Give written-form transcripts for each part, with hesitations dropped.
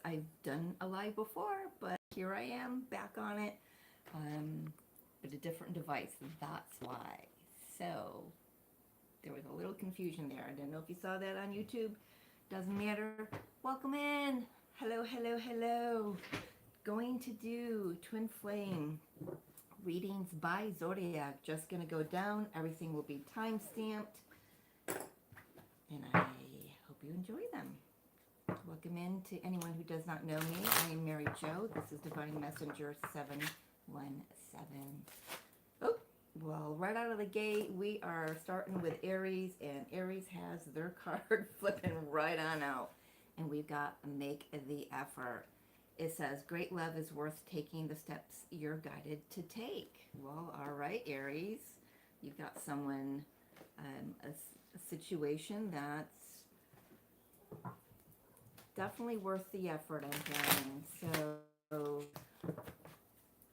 I've done a live before, but here I am back on it, with a different device. That's why. So there was a little confusion there. I don't know if you saw that on YouTube. Doesn't matter. Welcome in. Hello, hello, hello. Going to do twin flame readings by Zodiac. Just gonna go down. Everything will be time stamped, and I hope you enjoy them. Welcome in to anyone who does not know me. I am Mary Jo. This is Divine Messenger 717. Oh, well, right out of the gate, we are starting with Aries, and Aries has their card flipping right on out. And we've got Make the Effort. It says, great love is worth taking the steps you're guided to take. Well, all right, Aries. You've got someone, a situation that's definitely worth the effort, I'm hearing. So,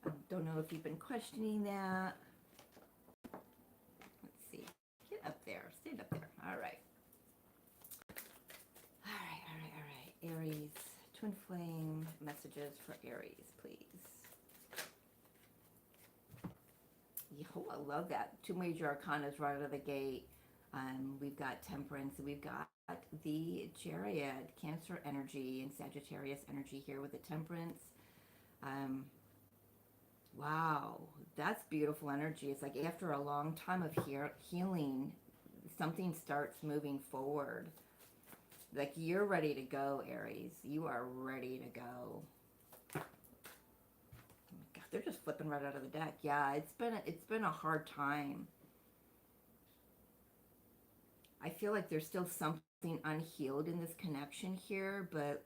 I don't know if you've been questioning that. Let's see. Get up there. Stand up there. All right. All right, all right, all right. Aries. Twin flame messages for Aries, please. Oh, I love that. Two major arcanas right out of the gate. We've got Temperance. We've got the Chariot, Cancer energy, and Sagittarius energy here with the Temperance. Wow, that's beautiful energy. It's like after a long time of healing, something starts moving forward. Like you're ready to go, Aries. You are ready to go. Oh my God, they're just flipping right out of the deck. Yeah, it's been a hard time. I feel like there's still something unhealed in this connection here, but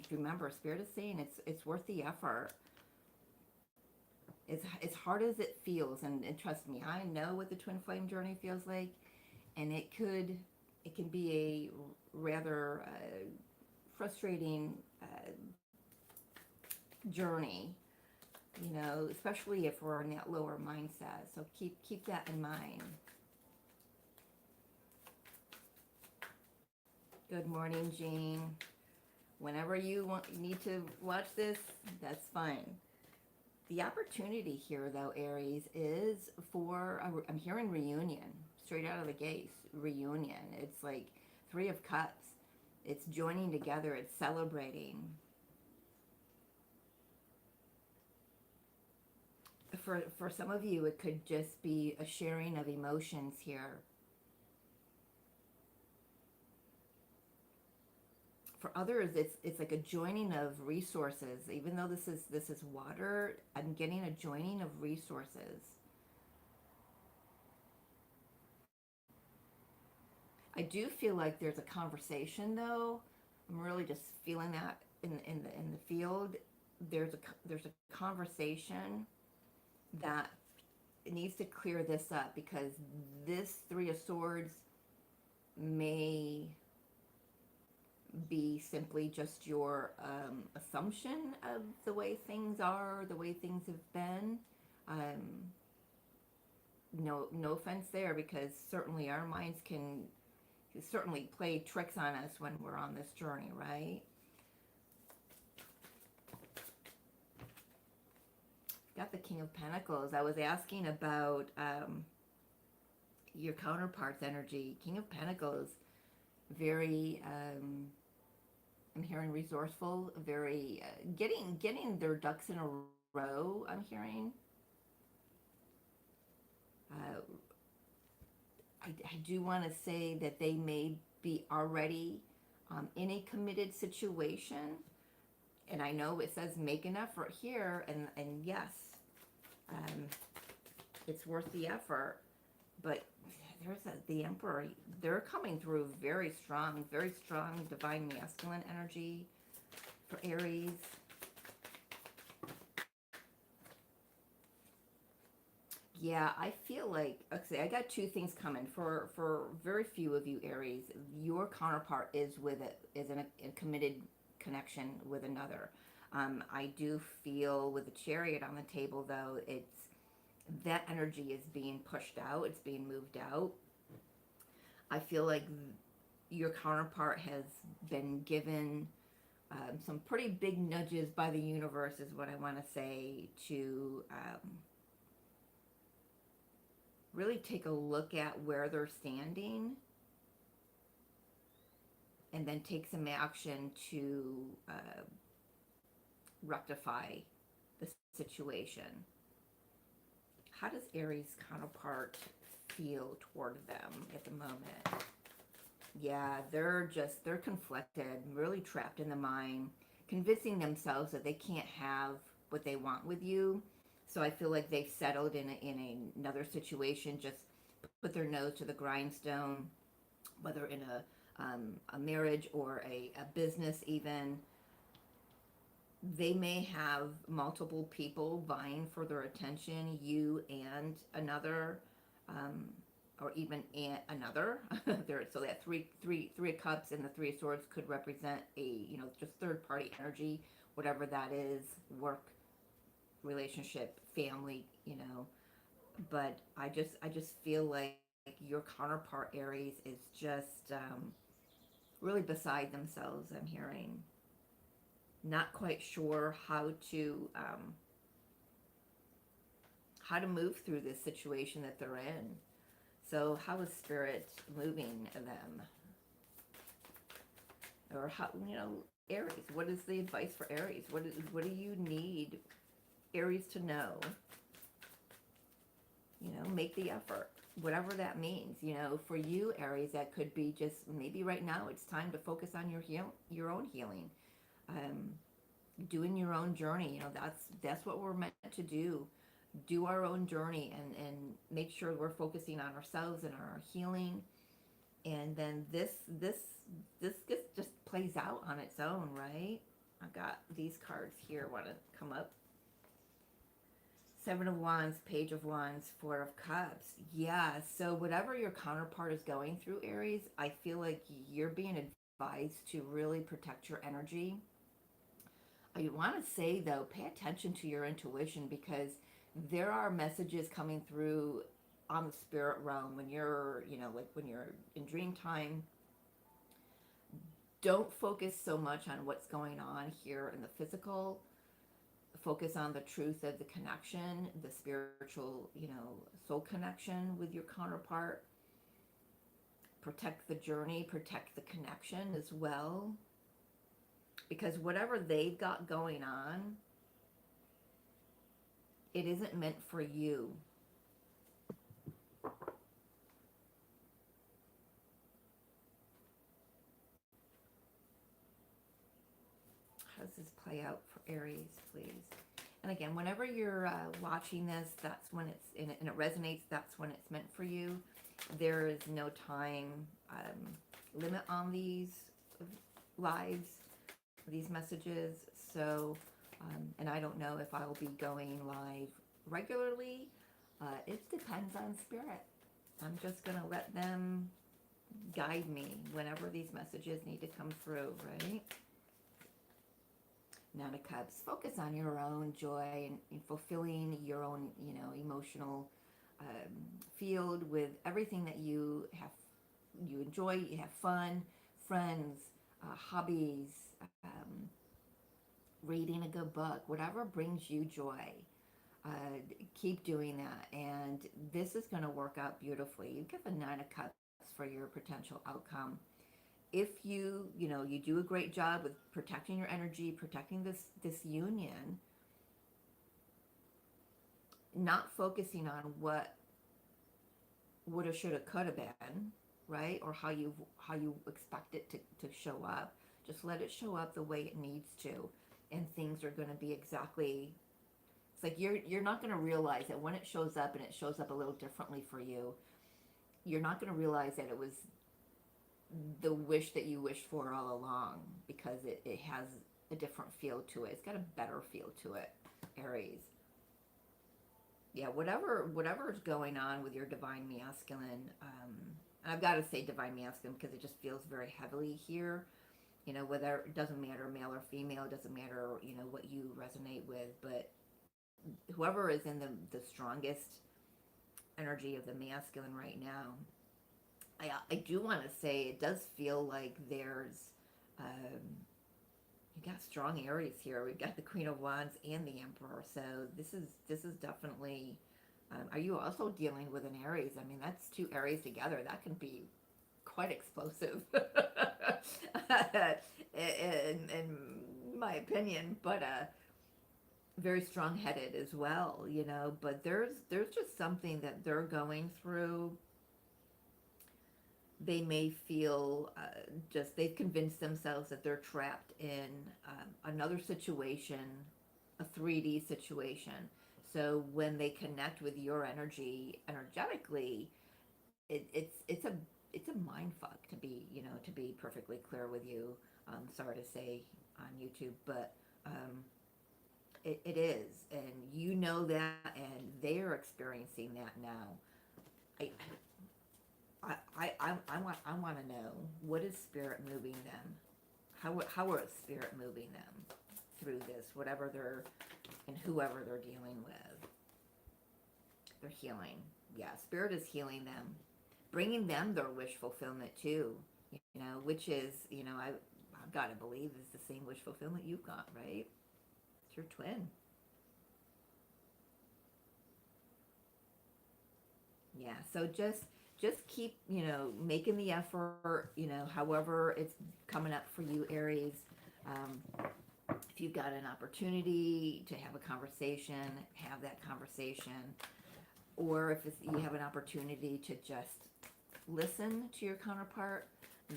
remember, Spirit is saying it's worth the effort. As hard as it feels, and trust me, I know what the twin flame journey feels like, and it can be a rather frustrating journey, you know, especially if we're in that lower mindset. So keep that in mind. Good morning, Jean. Whenever you need to watch this, that's fine. The opportunity here, though, Aries, is for, I'm hearing reunion, straight out of the gate, reunion. It's like Three of Cups. It's joining together. It's celebrating. For some of you, it could just be a sharing of emotions here. For others, it's like a joining of resources. Even though this is water, I'm getting a joining of resources. I do feel like there's a conversation, though. I'm really just feeling that in the field. There's a conversation that needs to clear this up, because this Three of Swords may be simply just your assumption of the way things are, the way things have been. No offense there, because certainly our minds can certainly play tricks on us when we're on this journey, right? Got the King of Pentacles. I was asking about your counterpart's energy. King of Pentacles, very I'm hearing resourceful, very getting their ducks in a row, I'm hearing. I do want to say that they may be already in a committed situation. And I know it says make an effort here, and yes, it's worth the effort. But there's the Emperor. They're coming through very strong divine masculine energy for Aries. Yeah, I feel like, okay, I got two things coming for very few of you, Aries. Your counterpart is in a committed connection with another. I do feel with the Chariot on the table, though, that energy is being pushed out. It's being moved out. I feel like your counterpart has been given Some pretty big nudges by the universe is what I want to say, to really take a look at where they're standing and then take some action to rectify the situation. How does Aries counterpart feel toward them at the moment? Yeah, they're conflicted, really trapped in the mind, convincing themselves that they can't have what they want with you. So I feel like they've settled in another situation, just put their nose to the grindstone, whether in a marriage or a business even. They may have multiple people vying for their attention, you and another, or even another. So that three of cups and the three of swords could represent a, just third party energy, whatever that is, work, relationship, family, But I just feel like your counterpart, Aries, is just really beside themselves. I'm hearing, not quite sure how to move through this situation that they're in. So how is Spirit moving them? Or how, Aries, what is the advice for Aries? What do you need Aries to know? Make the effort, whatever that means. For you, Aries, that could be just maybe right now it's time to focus on your own healing. Doing your own journey, that's what we're meant to do. Do our own journey and make sure we're focusing on ourselves and our healing. And then this just plays out on its own, right? I've got these cards here, want to come up. Seven of Wands, Page of Wands, Four of Cups. Yeah, so whatever your counterpart is going through, Aries, I feel like you're being advised to really protect your energy. I want to say, though, pay attention to your intuition, because there are messages coming through on the spirit realm when you're, like when you're in dream time. Don't focus so much on what's going on here in the physical. Focus on the truth of the connection, the spiritual, soul connection with your counterpart. Protect the journey, protect the connection as well. Because whatever they've got going on, it isn't meant for you. How does this play out for Aries, please? And again, whenever you're watching this, that's when it's and it resonates. That's when it's meant for you. There is no time limit on these lives, these messages. So, and I don't know if I'll be going live regularly. It depends on Spirit. I'm just going to let them guide me whenever these messages need to come through, right? Nine of Cups. Focus on your own joy and fulfilling your own, emotional field with everything that you have, you enjoy, you have fun, friends, hobbies, reading a good book, whatever brings you joy. Keep doing that, and this is going to work out beautifully. You get the Nine of Cups for your potential outcome. If you do a great job with protecting your energy, protecting this union, not focusing on what woulda, shoulda, coulda been, right? Or how you expect it to show up. Just let it show up the way it needs to, and things are going to be exactly. It's like you're not going to realize that when it shows up, and it shows up a little differently for you. You're not going to realize that it was the wish that you wished for all along, because it has a different feel to it. It's got a better feel to it, Aries. Yeah, whatever's going on with your divine masculine, and I've got to say divine masculine because it just feels very heavily here. Whether it doesn't matter male or female, it doesn't matter, what you resonate with, but whoever is in the strongest energy of the masculine right now, I do want to say it does feel like there's You got strong Aries here. We've got the Queen of Wands and the Emperor. So this is definitely. Are you also dealing with an Aries? I mean, that's two Aries together. That can be quite explosive, in my opinion. But very strong-headed as well, you know. But there's just something that they're going through. They may feel just they've convinced themselves that they're trapped in another situation, a 3D situation. So when they connect with your energy energetically, it's a mind fuck, to be, you know, to be perfectly clear with you. Sorry to say on YouTube, but it is, and you know that, and they are experiencing that now. I I want to know, what is spirit moving them? How is spirit moving them through this, whatever they're, and whoever they're dealing with? They're healing. Yeah, spirit is healing them, bringing them their wish fulfillment too. You know, which is, you know, I've got to believe is the same wish fulfillment you've got, right? It's your twin. Yeah, so just keep, you know, making the effort, you know, however it's coming up for you, Aries. Um, if you've got an opportunity to have a conversation, have that conversation. Or if you have an opportunity to just listen to your counterpart,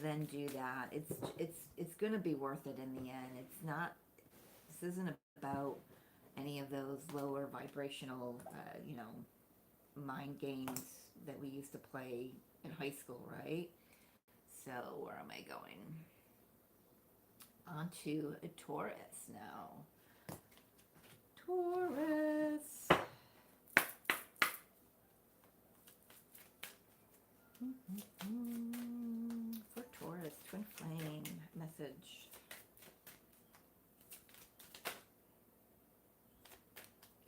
then do that. It's going to be worth it in the end. It's not. This isn't about any of those lower vibrational, you know, mind games that we used to play in high school, right? So where am I going? On to a Taurus now. Taurus. For Taurus, twin flame message.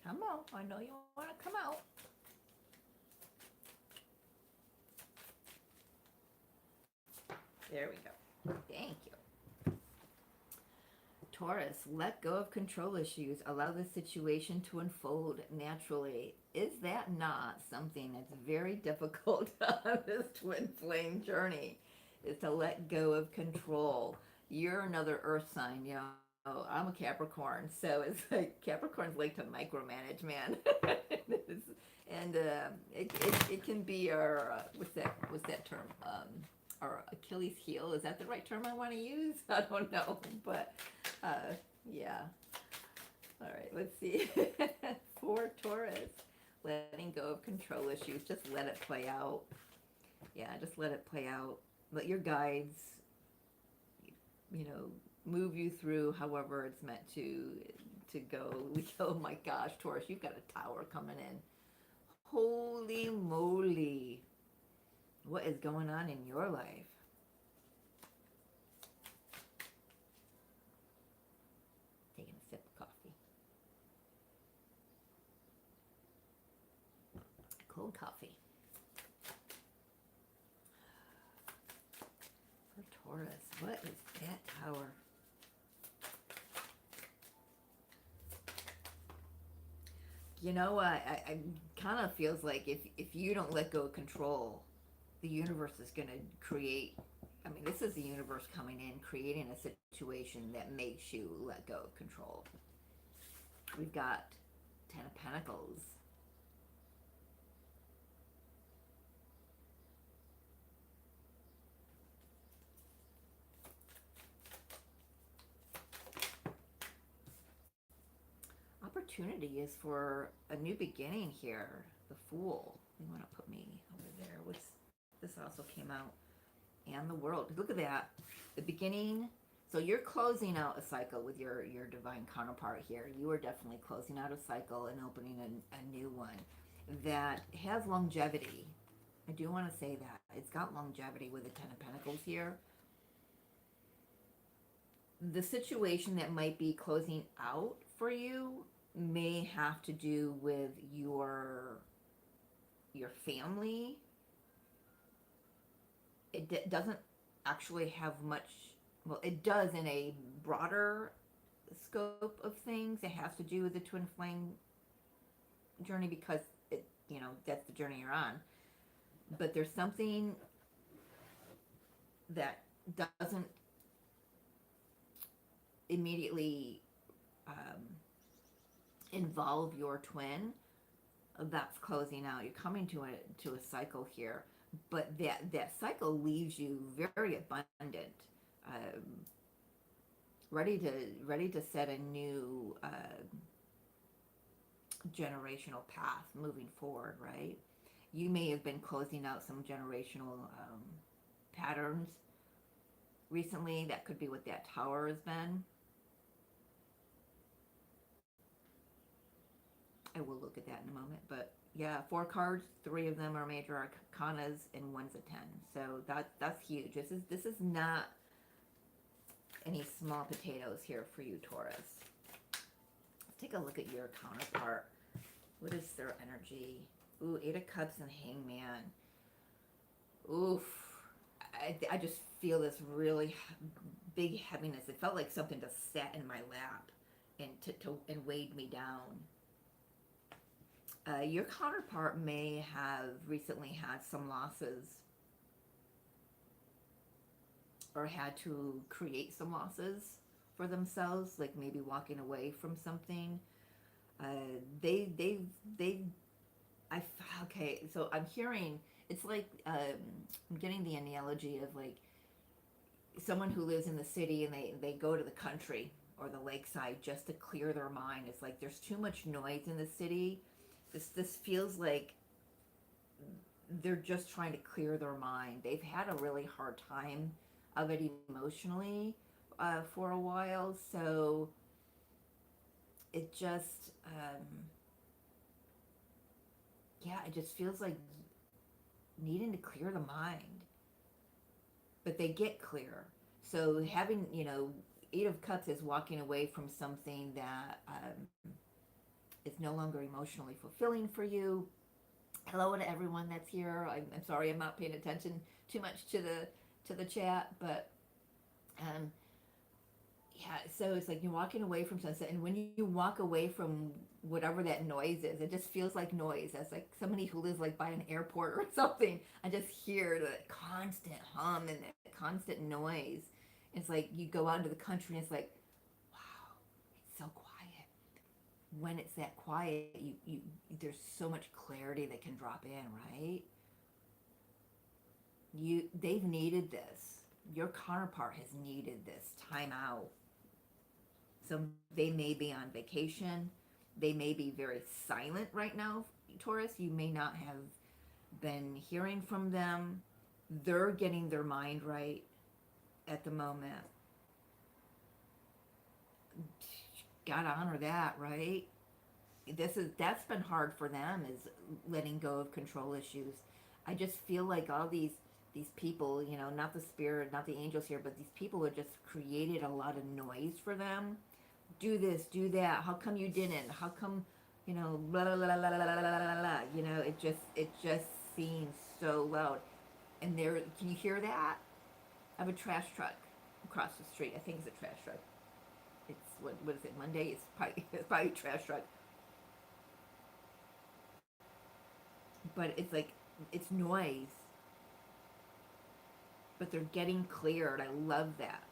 Come on, I know you want to come out. There we go. Thank you. Taurus, let go of control issues. Allow the situation to unfold naturally. Is that not something that's very difficult on this twin flame journey? Is to let go of control. You're another earth sign, you know. I'm a Capricorn, so it's like Capricorns like to micromanage, man. And it can be our what's that term? Or Achilles heel. Is that the right term I want to use? I don't know, but yeah. All right, let's see. For Taurus, letting go of control issues. Just let it play out. Yeah, just let it play out. Let your guides, you know, move you through however it's meant to go. Oh my gosh, Taurus, you've got a tower coming in. Holy moly. What is going on in your life? Taking a sip of coffee. Cold coffee. For Taurus, what is that tower? You know what? I kind of feels like if you don't let go of control, the universe is going to create. I mean, this is the universe coming in, creating a situation that makes you let go of control. We've got Ten of Pentacles. Opportunity is for a new beginning here. The Fool. You want to put me over there. What's this also came out? And the World. Look at that. The beginning. So you're closing out a cycle with your divine counterpart here. You are definitely closing out a cycle and opening a new one that has longevity. I do want to say that. It's got longevity with the Ten of Pentacles here. The situation that might be closing out for you may have to do with your family. It doesn't actually have much, well, it does in a broader scope of things. It has to do with the twin flame journey because it, you know, that's the journey you're on. But there's something that doesn't immediately involve your twin that's closing out. You're coming to a cycle here, but that cycle leaves you very abundant, um, ready to set a new generational path moving forward. Right? You may have been closing out some generational patterns recently. That could be what that tower has been. I will look at that in a moment, but yeah, 4 cards, 3 of them are major arcanas, and one's a 10. So that's huge. This is not any small potatoes here for you, Taurus. Let's take a look at your counterpart. What is their energy? Ooh, 8 of Cups and Hangman. Oof. I just feel this really big heaviness. It felt like something just sat in my lap and and weighed me down. Your counterpart may have recently had some losses or had to create some losses for themselves, like maybe walking away from something. Okay, so I'm hearing, it's like, I'm getting the analogy of like someone who lives in the city and they go to the country or the lakeside just to clear their mind. It's like there's too much noise in the city. This feels like they're just trying to clear their mind. They've had a really hard time of it emotionally for a while, so it just yeah, it just feels like needing to clear the mind, but they get clear. So having, you know, 8 of Cups is walking away from something that is no longer emotionally fulfilling for you. Hello to everyone that's here. I'm sorry I'm not paying attention too much to the chat, but yeah, so it's like you're walking away from sunset, and when you walk away from whatever that noise is, it just feels like noise. That's like somebody who lives like by an airport or something. I just hear the constant hum and the constant noise. It's like you go out into the country and it's like, wow, it's so quiet. When it's that quiet, you there's so much clarity that can drop in, right? They've needed this. Your counterpart has needed this time out. So they may be on vacation. They may be very silent right now, Taurus. You may not have been hearing from them. They're getting their mind right at the moment. Gotta honor that, right? That's been hard for them, is letting go of control issues. I just feel like all these people, you know, not the spirit, not the angels here, but these people have just created a lot of noise for them. Do this, do that. How come you didn't? How come, you know, blah blah blah blah blah blah blah blah. You know, it just seems so loud. And there, can you hear that? I have a trash truck across the street. I think it's a trash truck. It's what is it? Monday? It's probably a trash truck. But it's like it's noise, but they're getting cleared. I love that.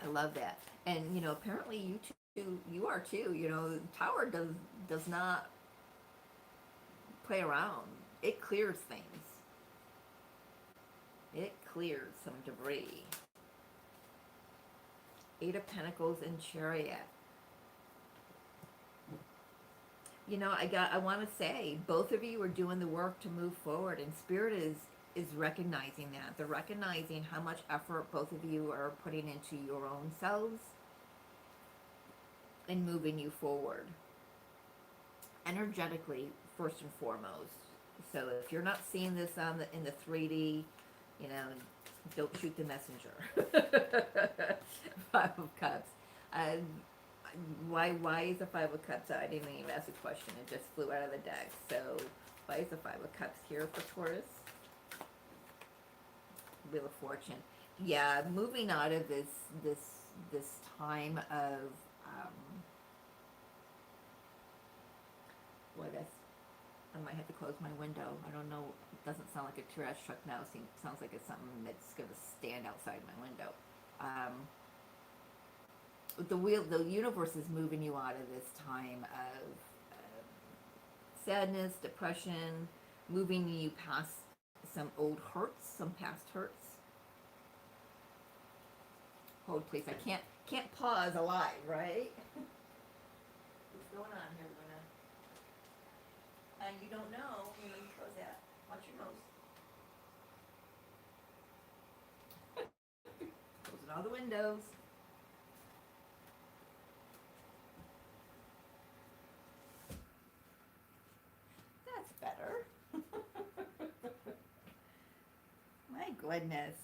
I love that. And you know, apparently you too, you are too. You know, Tower does not play around. It clears things. It clears some debris. 8 of Pentacles and Chariot. You know, I want to say both of you are doing the work to move forward, and Spirit is recognizing that. They're recognizing how much effort both of you are putting into your own selves and moving you forward energetically, first and foremost. So if you're not seeing this in the 3D, you know, don't shoot the messenger. 5 of Cups. Why is the 5 of Cups out? I didn't even ask a question. It just flew out of the deck. So why is the 5 of Cups here for Taurus? Wheel of Fortune. Yeah, moving out of this this time of boy, I might have to close my window. I don't know. It doesn't sound like a trash truck now. It sounds like it's something that's going to stand outside my window. The universe is moving you out of this time of sadness, depression, moving you past some old hurts, some past hurts. Hold, please. I can't pause alive, right? What's going on here, Luna? And you don't know. You close that. Watch your nose. Closing all the windows. That's better. My goodness.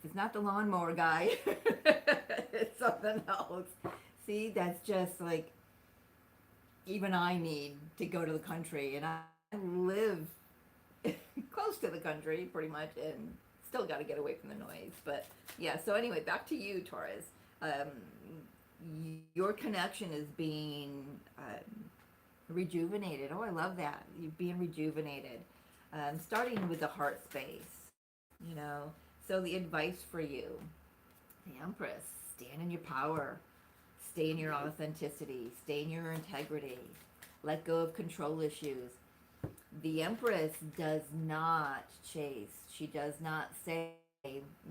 It's not the lawnmower guy. It's something else. See, that's just like, even I need to go to the country, and I live close to the country pretty much, and still got to get away from the noise. But yeah, so anyway, back to you, Taurus. Your connection is being rejuvenated. Oh, I love that. You're being rejuvenated. Starting with the heart space, you know. So the advice for you, the Empress, stand in your power, stay in your authenticity, stay in your integrity, let go of control issues. The Empress does not chase. She does not say,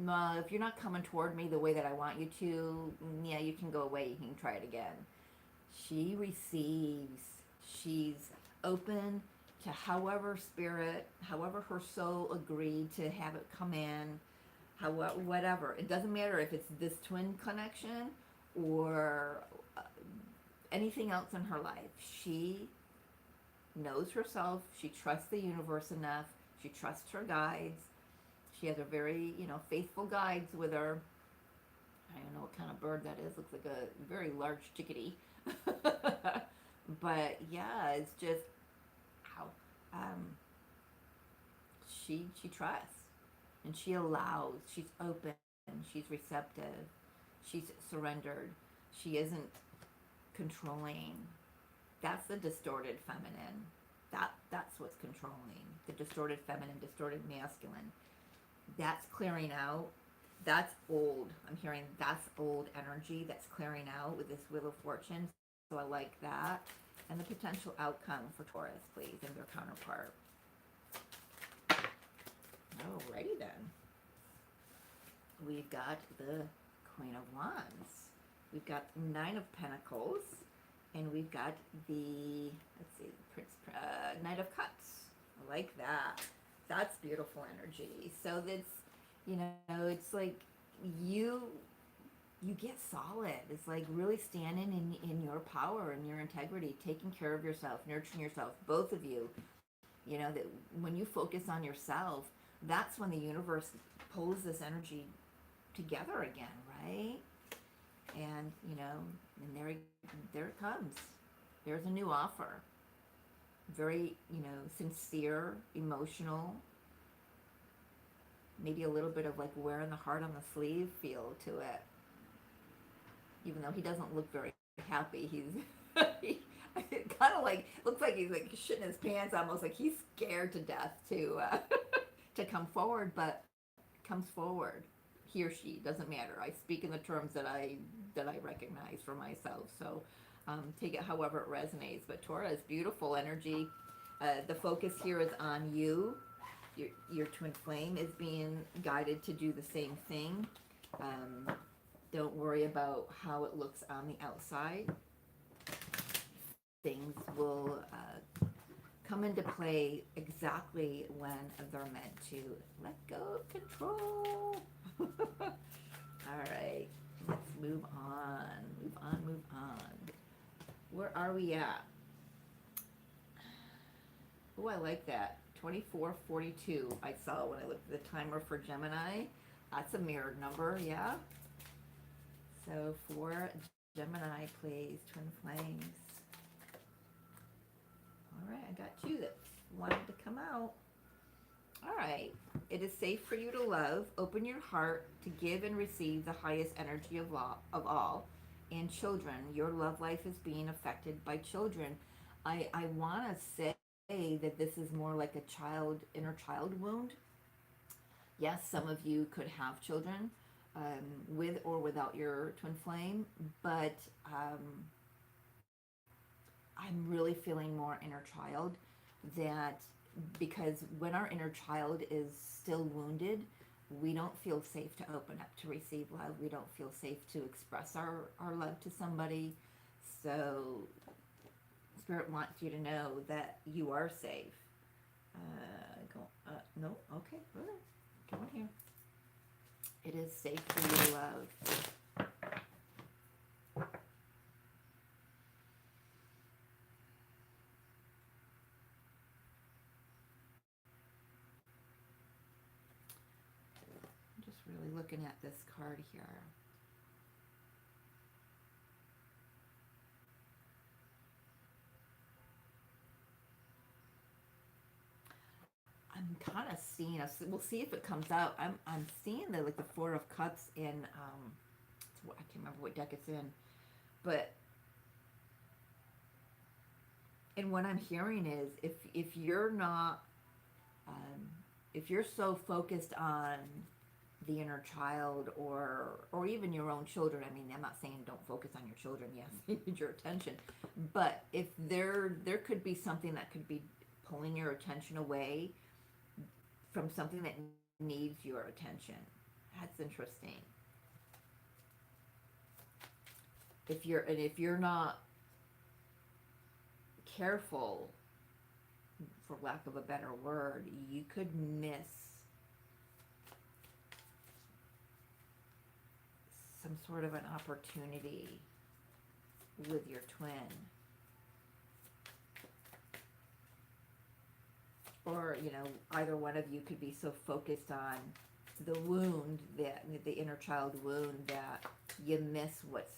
well, if you're not coming toward me the way that I want you to, yeah, you can go away, you can try it again. She receives. She's open to however spirit, however her soul agreed to have it come in, whatever. It doesn't matter if it's this twin connection or anything else in her life. She knows herself. She trusts the universe enough. She trusts her guides. She has a very, faithful guides with her. I don't know what kind of bird that is. Looks like a very large chickadee. But yeah, it's just how she trusts. And she allows, she's open, she's receptive, she's surrendered, she isn't controlling. That's the distorted feminine. That's what's controlling. The distorted feminine, distorted masculine. That's clearing out. That's old. I'm hearing that's old energy that's clearing out with this Wheel of Fortune. So I like that. And the potential outcome for Taurus, please, and their counterpart. Alrighty then. We've got the Queen of Wands. We've got Nine of Pentacles. And we've got the, Knight of Cups. I like that. That's beautiful energy. So that's, it's like you get solid. It's like really standing in your power and your integrity, taking care of yourself, nurturing yourself, both of you. That when you focus on yourself, that's when the universe pulls this energy together again, right? And, and there it comes. There's a new offer. Very, sincere, emotional, maybe a little bit of like wearing the heart on the sleeve feel to it. Even though he doesn't look very happy, he kind of like, looks like he's like shitting his pants almost, like he's scared to death to to come forward, but comes forward. He or she, doesn't matter. I speak in the terms that I recognize for myself. So take it however it resonates. But Taurus, beautiful energy. The focus here is on you. Your twin flame is being guided to do the same thing. Don't worry about how it looks on the outside. Things will come into play exactly when they're meant to. Let go of control. All right, let's move on. Move on. Where are we at? Oh, I like that. 2442 I saw when I looked at the timer for Gemini. That's a mirrored number, yeah? So for Gemini, please, twin flames. All right, I got two that wanted to come out. All right. It is safe for you to love. Open your heart to give and receive the highest energy of all. And children, your love life is being affected by children. I want to say that this is more like a inner child wound. Yes, some of you could have children with or without your twin flame, but I'm really feeling more inner child, that because when our inner child is still wounded, we don't feel safe to open up to receive love. We don't feel safe to express our love to somebody. So Spirit wants you to know that you are safe. No, okay, good. Come on here. It is safe for you to love. I'm just really looking at this card here. I'm kind of seeing us. We'll see if it comes out. I'm seeing the Four of Cups in I can't remember what deck it's in, but and what I'm hearing is if you're not if you're so focused on the inner child or even your own children. I mean, I'm not saying don't focus on your children. Yes, they need your attention, but if there could be something that could be pulling your attention away from something that needs your attention. That's interesting. If you're not careful, for lack of a better word, you could miss some sort of an opportunity with your twin. Or, either one of you could be so focused on the wound, that the inner child wound, that you miss what's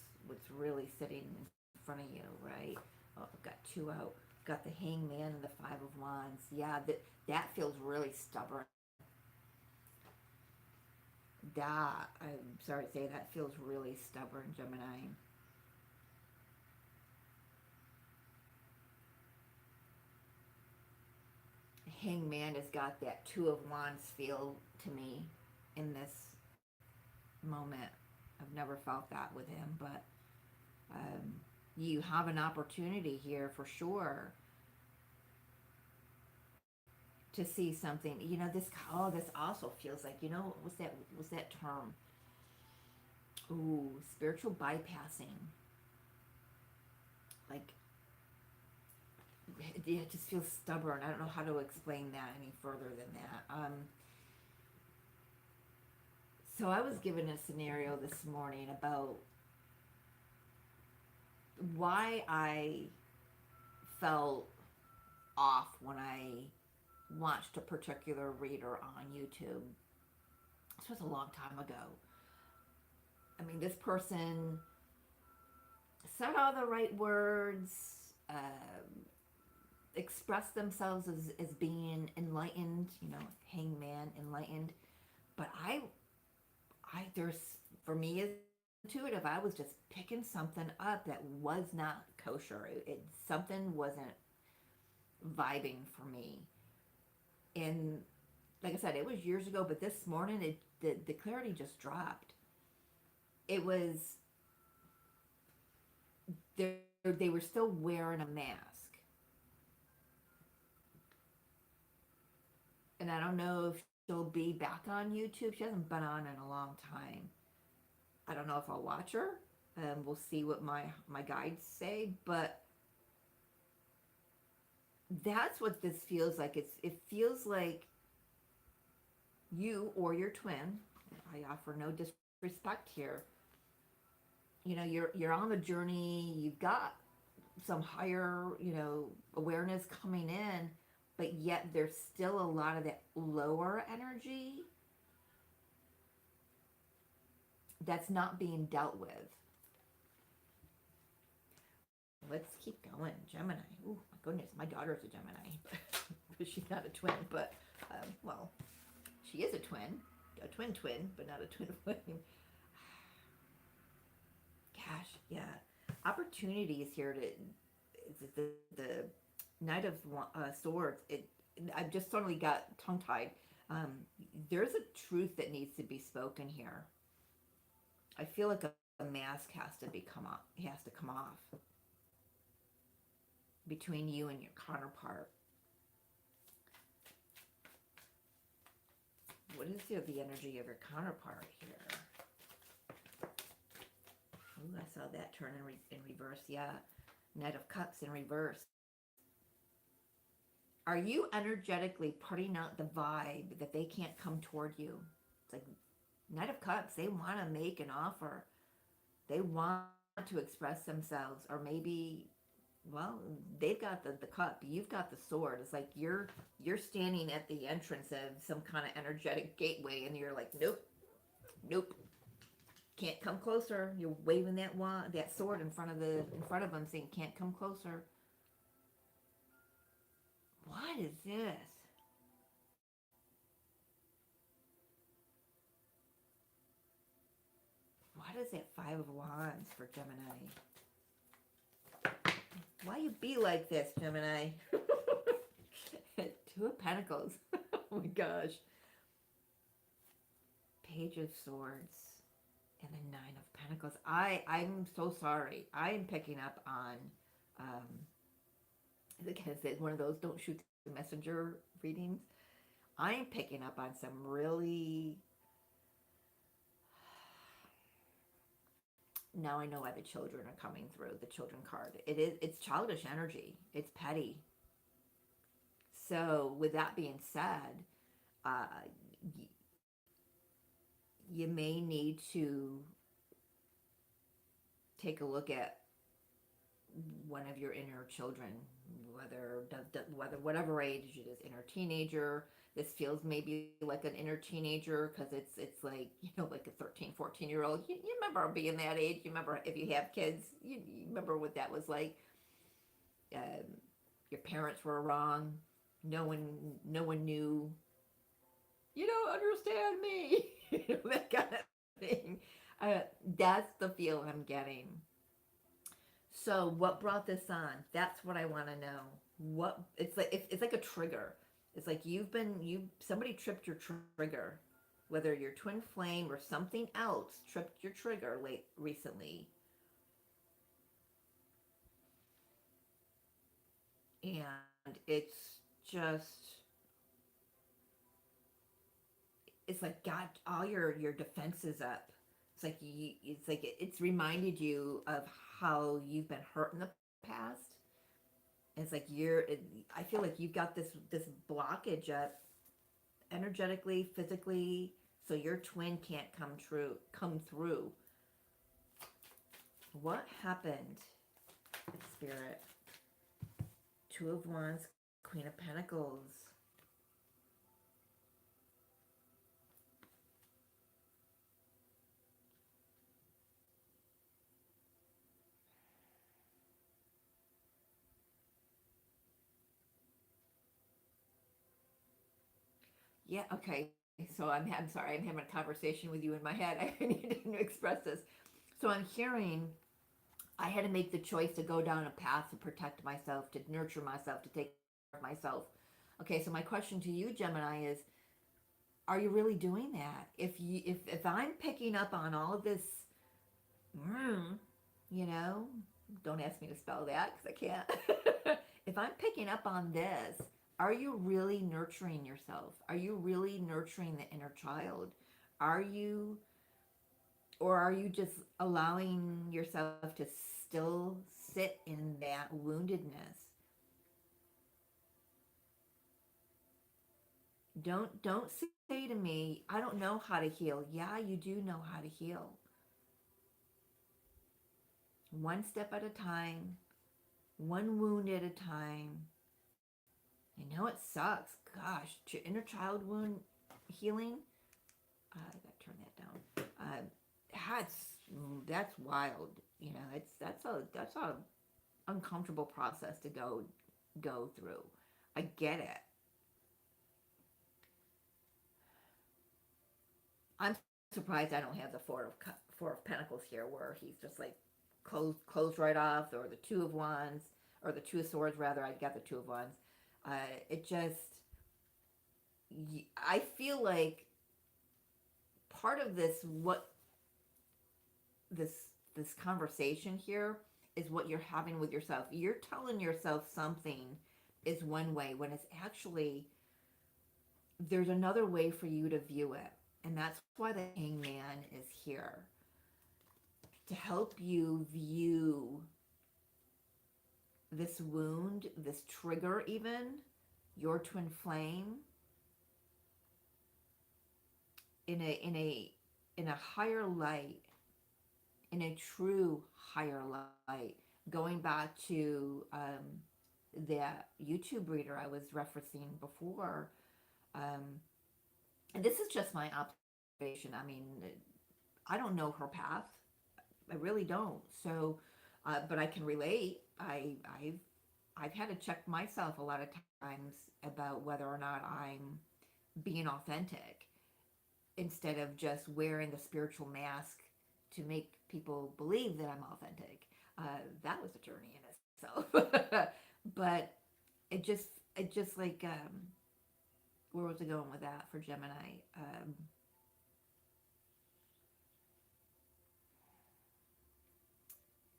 really sitting in front of you, right? Oh, I've got two out. Got the Hangman and the Five of Wands. Yeah, that feels really stubborn. I'm sorry to say, that feels really stubborn, Gemini. Hangman has got that Two of Wands feel to me in this moment. I've never felt that with him, but you have an opportunity here for sure to see something. This also feels like, what's that term? Ooh, spiritual bypassing. Like, it just feels stubborn. I don't know how to explain that any further than that. So I was given a scenario this morning about why I felt off when I watched a particular reader on YouTube. This was a long time ago. I mean, this person said all the right words, expressed themselves as being enlightened, Hangman, enlightened. But there's, for me, as intuitive, I was just picking something up that was not kosher. Something wasn't vibing for me. And like I said, it was years ago, but this morning, the clarity just dropped. It was, they were still wearing a mask. And I don't know if she'll be back on YouTube. She hasn't been on in a long time. I don't know if I'll watch her. We'll see what my guides say. But that's what this feels like. It feels like you or your twin, I offer no disrespect here, you're on the journey, you've got some higher, awareness coming in, but yet there's still a lot of that lower energy that's not being dealt with. Let's keep going. Gemini. Oh my goodness, my daughter's a Gemini, but she's not a twin. But Well, she is a twin, but not a twin flame. Gosh, yeah. Opportunity is here to the Knight of Swords. I've just suddenly got tongue tied. Um, there's a truth that needs to be spoken here. I feel like a mask has to become off. Has to come off between you and your counterpart. What is the energy of your counterpart here? Ooh, I saw that turn in reverse. Yeah, Knight of Cups in reverse. Are you energetically putting out the vibe that they can't come toward you? It's like Knight of Cups, they want to make an offer. They want to express themselves, or maybe, well, they've got the cup, you've got the sword. It's like you're standing at the entrance of some kind of energetic gateway, and you're like, nope, nope, can't come closer. You're waving that sword in front of them, saying, can't come closer. What is this? What is that Five of Wands for Gemini? Why you be like this, Gemini? Two of Pentacles. Oh my gosh. Page of Swords and the Nine of Pentacles. I'm so sorry. I am picking up on, because it's one of those don't shoot the messenger readings. I'm picking up on some really... Now I know why the children are coming through, the children card. It's childish energy. It's petty. So with that being said, uh, you may need to take a look at one of your inner children, whether whatever age it is, inner teenager. This feels maybe like an inner teenager because it's like, like a 13, 14-year-old. You remember being that age. You remember if you have kids, you remember what that was like. Your parents were wrong. No one knew. You don't understand me. That kind of thing. That's the feel I'm getting. So what brought this on? That's what I want to know. What it's like a trigger. It's like somebody tripped your trigger, whether your twin flame or something else tripped your trigger recently, and it's like got all your defenses up. It's reminded you of how you've been hurt in the past. It's like I feel like you've got this blockage up energetically, physically, so your twin can't come through. What happened, Spirit? Two of Wands, Queen of Pentacles. Yeah, okay. So I'm sorry, I'm having a conversation with you in my head. I need to express this. So I'm hearing I had to make the choice to go down a path to protect myself, to nurture myself, to take care of myself. Okay, so my question to you, Gemini, is: are you really doing that? If I'm picking up on all of this, mm, you know, don't ask me to spell that because I can't. If I'm picking up on this, are you really nurturing yourself? Are you really nurturing the inner child? Are you, or are you just allowing yourself to still sit in that woundedness? Don't say to me, I don't know how to heal. Yeah, you do know how to heal. One step at a time, one wound at a time. I know it sucks. Gosh, inner child wound healing. I gotta turn that down. That's wild. That's a uncomfortable process to go through. I get it. I'm surprised I don't have the Four of Pentacles here, where he's just like closed right off, or the Two of Wands, or the Two of Swords rather. I got the Two of Wands. It just, I feel like part of this this conversation here is what you're having with yourself. You're telling yourself something is one way, when it's actually, there's another way for you to view it. And that's why the Hangman is here, to help you view this wound, this trigger, even your twin flame, in a higher light, in a true higher light. Going back to that YouTube reader I was referencing before, and this is just my observation. I mean, I don't know her path. I really don't. So, but I can relate. I've had to check myself a lot of times about whether or not I'm being authentic, instead of just wearing the spiritual mask to make people believe that I'm authentic. That was a journey in itself. But it just like, where was I going with that for Gemini?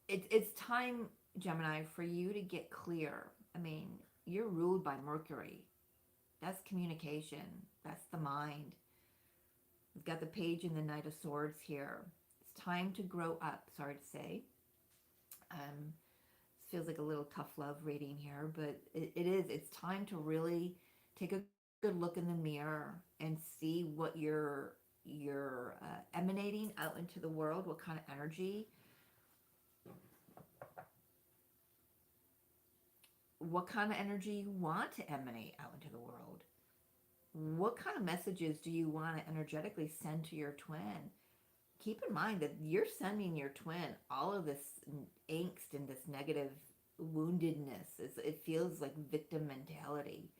It's time, Gemini, for you to get clear. I mean, you're ruled by Mercury. That's communication. That's the mind. We've got the Page and the Knight of Swords here. It's time to grow up, sorry to say. This feels like a little tough love reading here, but it is. It's time to really take a good look in the mirror and see what you're emanating out into the world, what kind of energy, you want to emanate out into the world. What kind of messages do you want to energetically send to your twin? Keep in mind that you're sending your twin all of this angst and this negative woundedness. It feels like victim mentality.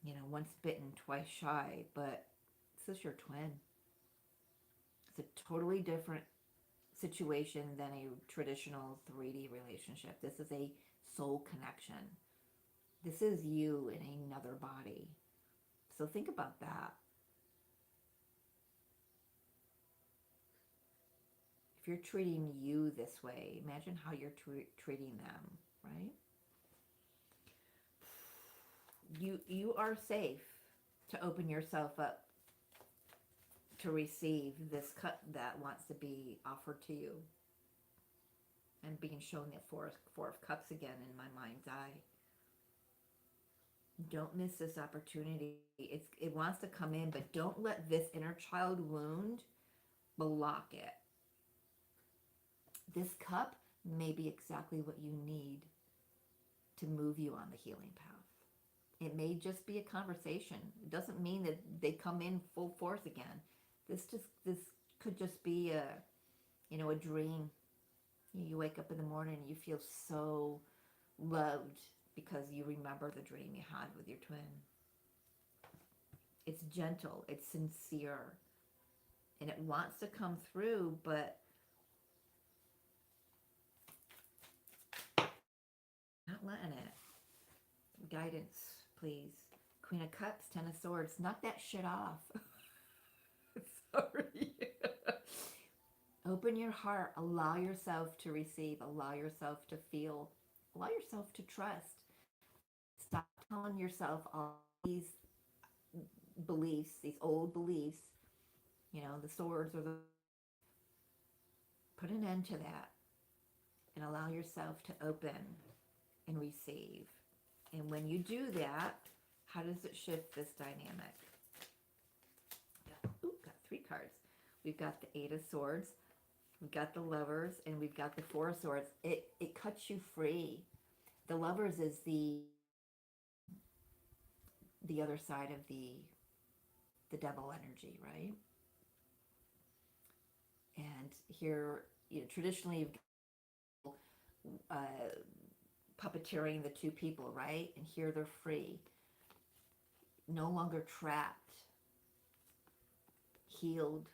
You know, once bitten, twice shy, but this is your twin. It's a totally different situation than a traditional 3D relationship. This is a soul connection. This is you in another body. So think about that. If you're treating you this way, imagine how you're treating them, right? You are safe to open yourself up to receive this cut that wants to be offered to you. And being shown that four of Cups again in my mind's eye. Don't miss this opportunity. It wants to come in, but don't let this inner child wound block it. This cup may be exactly what you need to move you on the healing path. It may just be a conversation. It doesn't mean that they come in full force again. This could just be a dream. You wake up in the morning and you feel so loved because you remember the dream you had with your twin. It's gentle, it's sincere, and it wants to come through, but not letting it. Guidance, please. Queen of Cups, Ten of Swords. Knock that shit off. Sorry. Open your heart. Allow yourself to receive. Allow yourself to feel. Allow yourself to trust. Stop telling yourself all these beliefs, these old beliefs, the swords or the... Put an end to that and allow yourself to open and receive. And when you do that, how does it shift this dynamic? Got 3 cards. We've got the 8 of Swords, we've got the Lovers, and we've got the 4 of Swords. It cuts you free. The Lovers is the other side of the devil energy, right? And here, traditionally, you've got puppeteering the two people, right? And here they're free. no longer trapped, healed,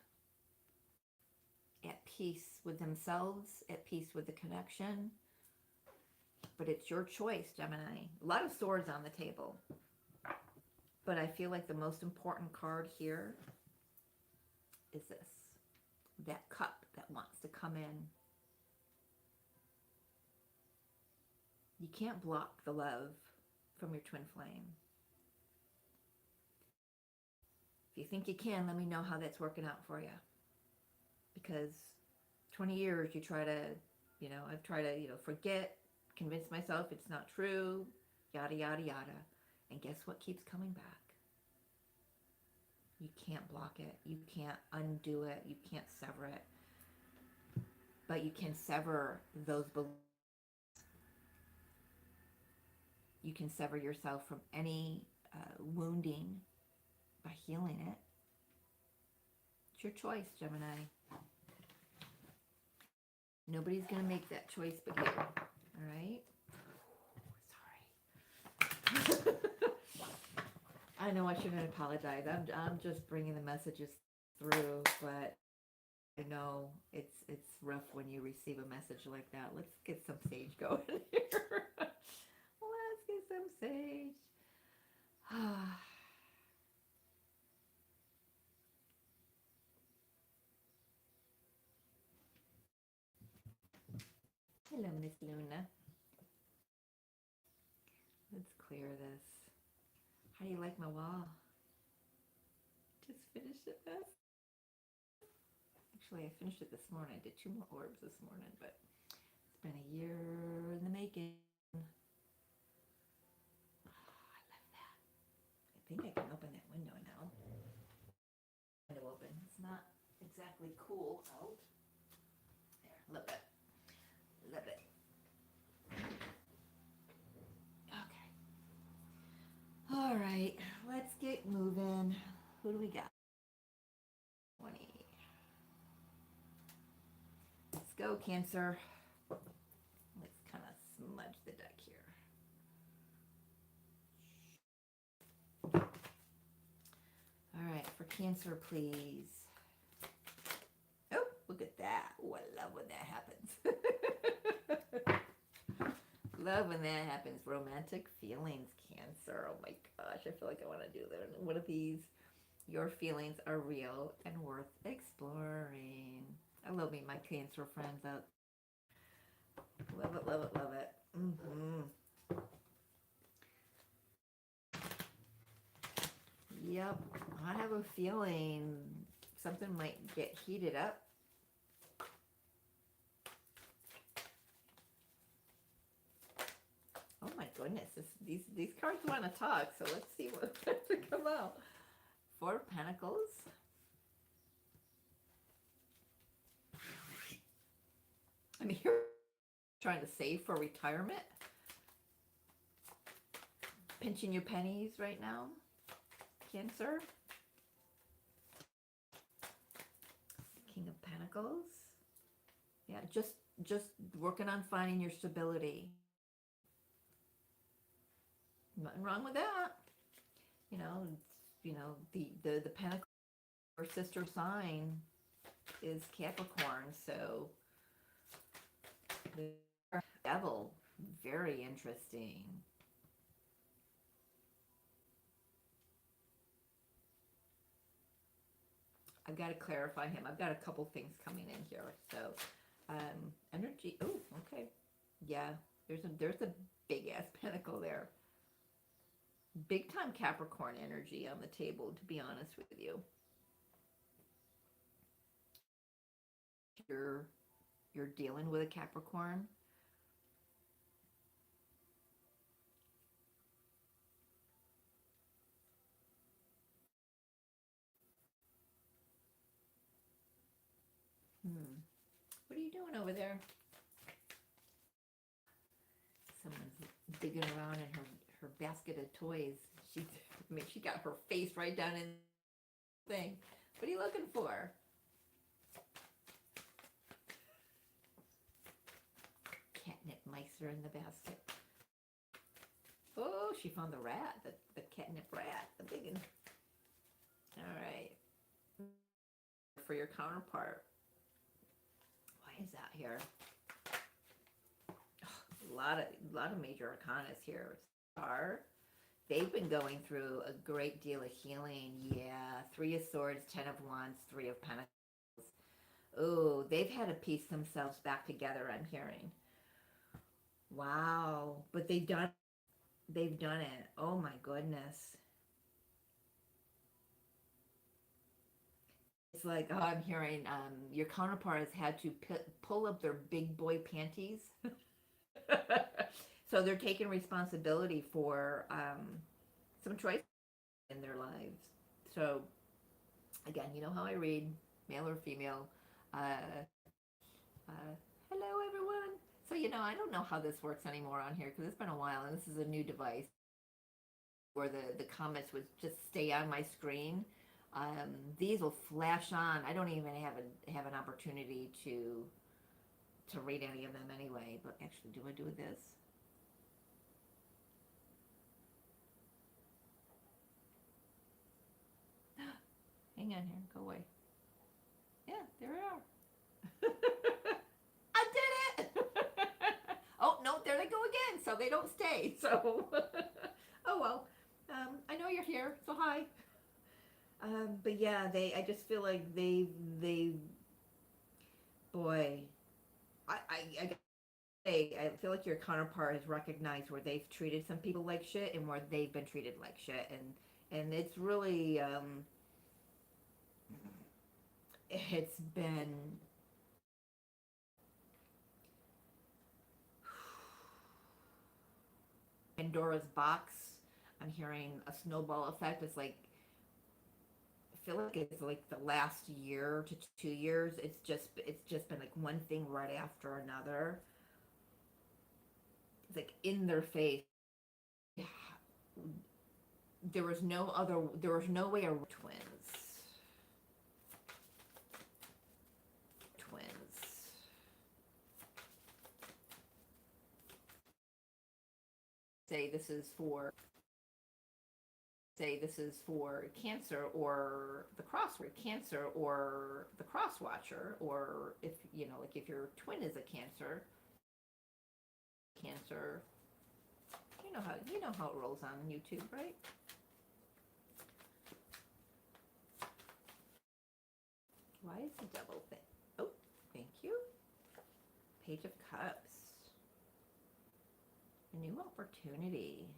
at peace with themselves, at peace with the connection. But it's your choice, Gemini. A lot of swords on the table. But I feel like the most important card here is this. That cup that wants to come in. You can't block the love from your twin flame. If you think you can, let me know how that's working out for you. Because 20 years you try to, I've tried to, forget, convince myself it's not true, yada, yada, yada. And guess what keeps coming back? You can't block it. You can't undo it. You can't sever it. But you can sever those beliefs. You can sever yourself from any wounding by healing it. It's your choice, Gemini. Nobody's going to make that choice but you. All right? Sorry. I know I shouldn't apologize. I'm just bringing the messages through, but I know it's rough when you receive a message like that. Let's get some sage going here. Let's get some sage. Hello, Miss Luna. Let's clear this. How do you like my wall? Just finished it, Beth. Actually, I finished it this morning. I did 2 more orbs this morning, but it's been a year in the making. Oh, I love that. I think I can open that window now. Window open. It's not exactly cool out. There, love it. Love it. Okay. All right, let's get moving. Who do we got? 20. Let's go, Cancer. Let's kind of smudge the deck here. All right, for Cancer, please. Oh, look at that. Oh, I love when that happens. Love when that happens. Romantic feelings, Cancer. Oh my gosh, I feel like I want to do that. One of these. Your feelings are real and worth exploring. I love me, my Cancer friends out. Love it, love it, love it. Yep, I have a feeling something might get heated up. Oh my goodness, these cards want to talk, so let's see what's going to come out. 4 of Pentacles. I mean, you're trying to save for retirement. Pinching your pennies right now, Cancer. King of Pentacles. Yeah, just working on finding your stability. Nothing wrong with that. The Pentacle, your sister sign is Capricorn, so the Devil, very interesting. I've got to clarify him. I've got a couple things coming in here. So, energy. Oh, okay. Yeah, there's a big ass pentacle there. Big time Capricorn energy on the table, to be honest with you. You're dealing with a Capricorn. What are you doing over there? Someone's digging around in her basket of toys. She got her face right down in the thing. What are you looking for? Catnip mice are in the basket. Oh, she found the rat, the catnip rat, the big one. All right. For your counterpart. Why is that here? A lot of major arcanas here. Star. They've been going through a great deal of healing. Yeah. 3 of Swords, 10 of Wands, 3 of Pentacles. Oh, they've had to piece themselves back together, I'm hearing. Wow. But they've done it. Oh my goodness. It's like, oh, I'm hearing your counterpart has had to pull up their big boy panties. So they're taking responsibility for some choices in their lives. So again, you know how I read, male or female. Hello, everyone. So, I don't know how this works anymore on here because it's been a while, and this is a new device where the comments would just stay on my screen. These will flash on. I don't even have an opportunity to read any of them anyway. But actually, do I do this? Hang on here. Go away. Yeah, there we are. I did it! Oh, no, there they go again. So they don't stay. So, oh well. I know you're here, so hi. But yeah, I just feel like boy, I feel like your counterpart has recognized where they've treated some people like shit and where they've been treated like shit, and it's really, it's been Pandora's box. I'm hearing a snowball effect. It's like, I feel like it's like the last year to 2 years. It's just been like one thing right after another. It's like in their face. There was no way around twins. Say this is for Cancer or the cross watcher, or if like if your twin is a Cancer, you know how it rolls on YouTube, right? Why is the Devil thing? Oh, thank you. Page of Cups. A new opportunity.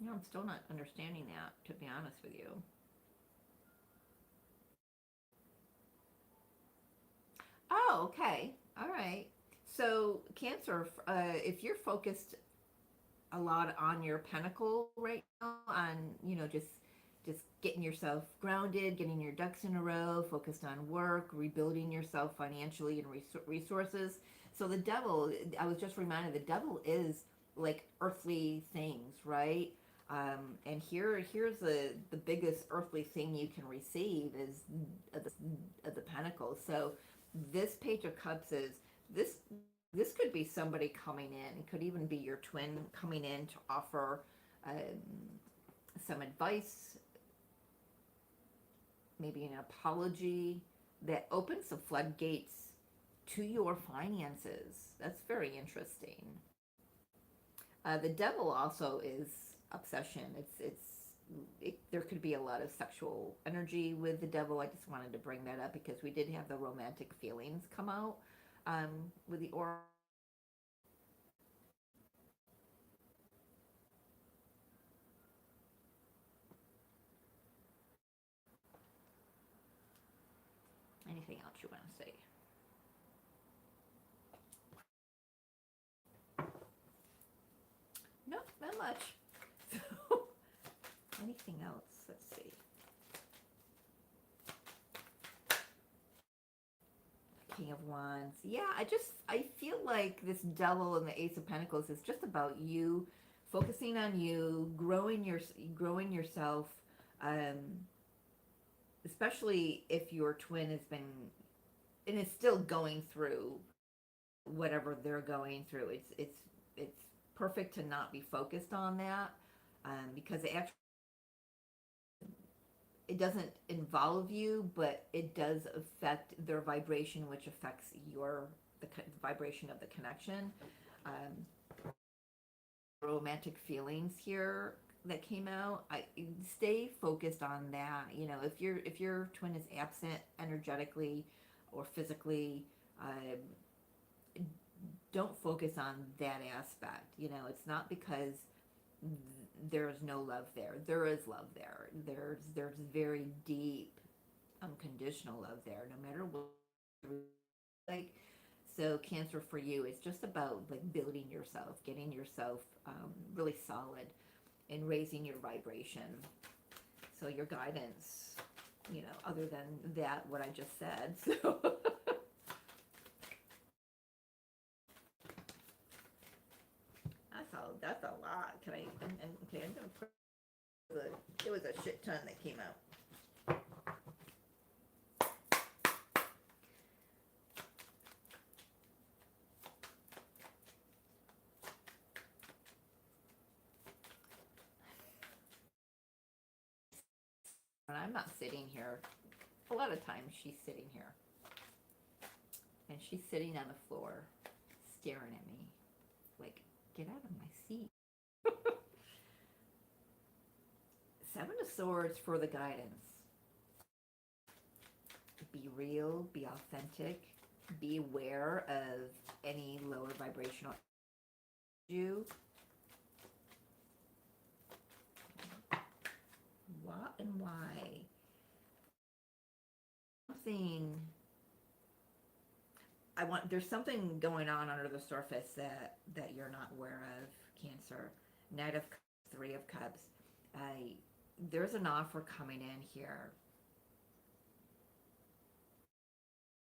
I'm still not understanding that, to be honest with you. Oh, okay. All right. So, Cancer, if you're focused a lot on your pentacle right now, on, just getting yourself grounded, getting your ducks in a row, focused on work, rebuilding yourself financially and resources. So the Devil, I was just reminded, the Devil is like earthly things, right? And here's the biggest earthly thing you can receive is the Pentacles. So this Page of Cups is this could be somebody coming in. It could even be your twin coming in to offer some advice, maybe an apology that opens the floodgates to your finances. That's very interesting. The Devil also is obsession. There could be a lot of sexual energy with the Devil. I just wanted to bring that up because we did have the romantic feelings come out with the aura. Anything else you want to say? No, not much. So, anything else? Let's see. King of Wands. Yeah, I feel like this Devil and the Ace of Pentacles is just about you, focusing on you, growing yourself, especially if your twin has been and it's still going through whatever they're going through. It's perfect to not be focused on that, because it doesn't involve you, but it does affect their vibration, which affects the vibration of the connection. Romantic feelings here that came out. I stay focused on that. You know, if your twin is absent energetically or physically, don't focus on that aspect. You know, it's not because there's no love there. There is love there. There's very deep, unconditional love there, no matter what. Like, so Cancer, for you, it's just about like building yourself, getting yourself really solid, and raising your vibration. So your guidance, you know, other than that, what I just said. So that's a lot. Can I? Okay, I'm gonna put it was a shit ton that came out. When I'm not sitting here, a lot of times she's sitting here, and she's sitting on the floor, staring at me, like, get out of my seat. Seven of Swords for the guidance. Be real, be authentic, be aware of any lower vibrational you. What and why? There's something going on under the surface that you're not aware of, Cancer. Knight of Cups, Three of Cups. There's an offer coming in here.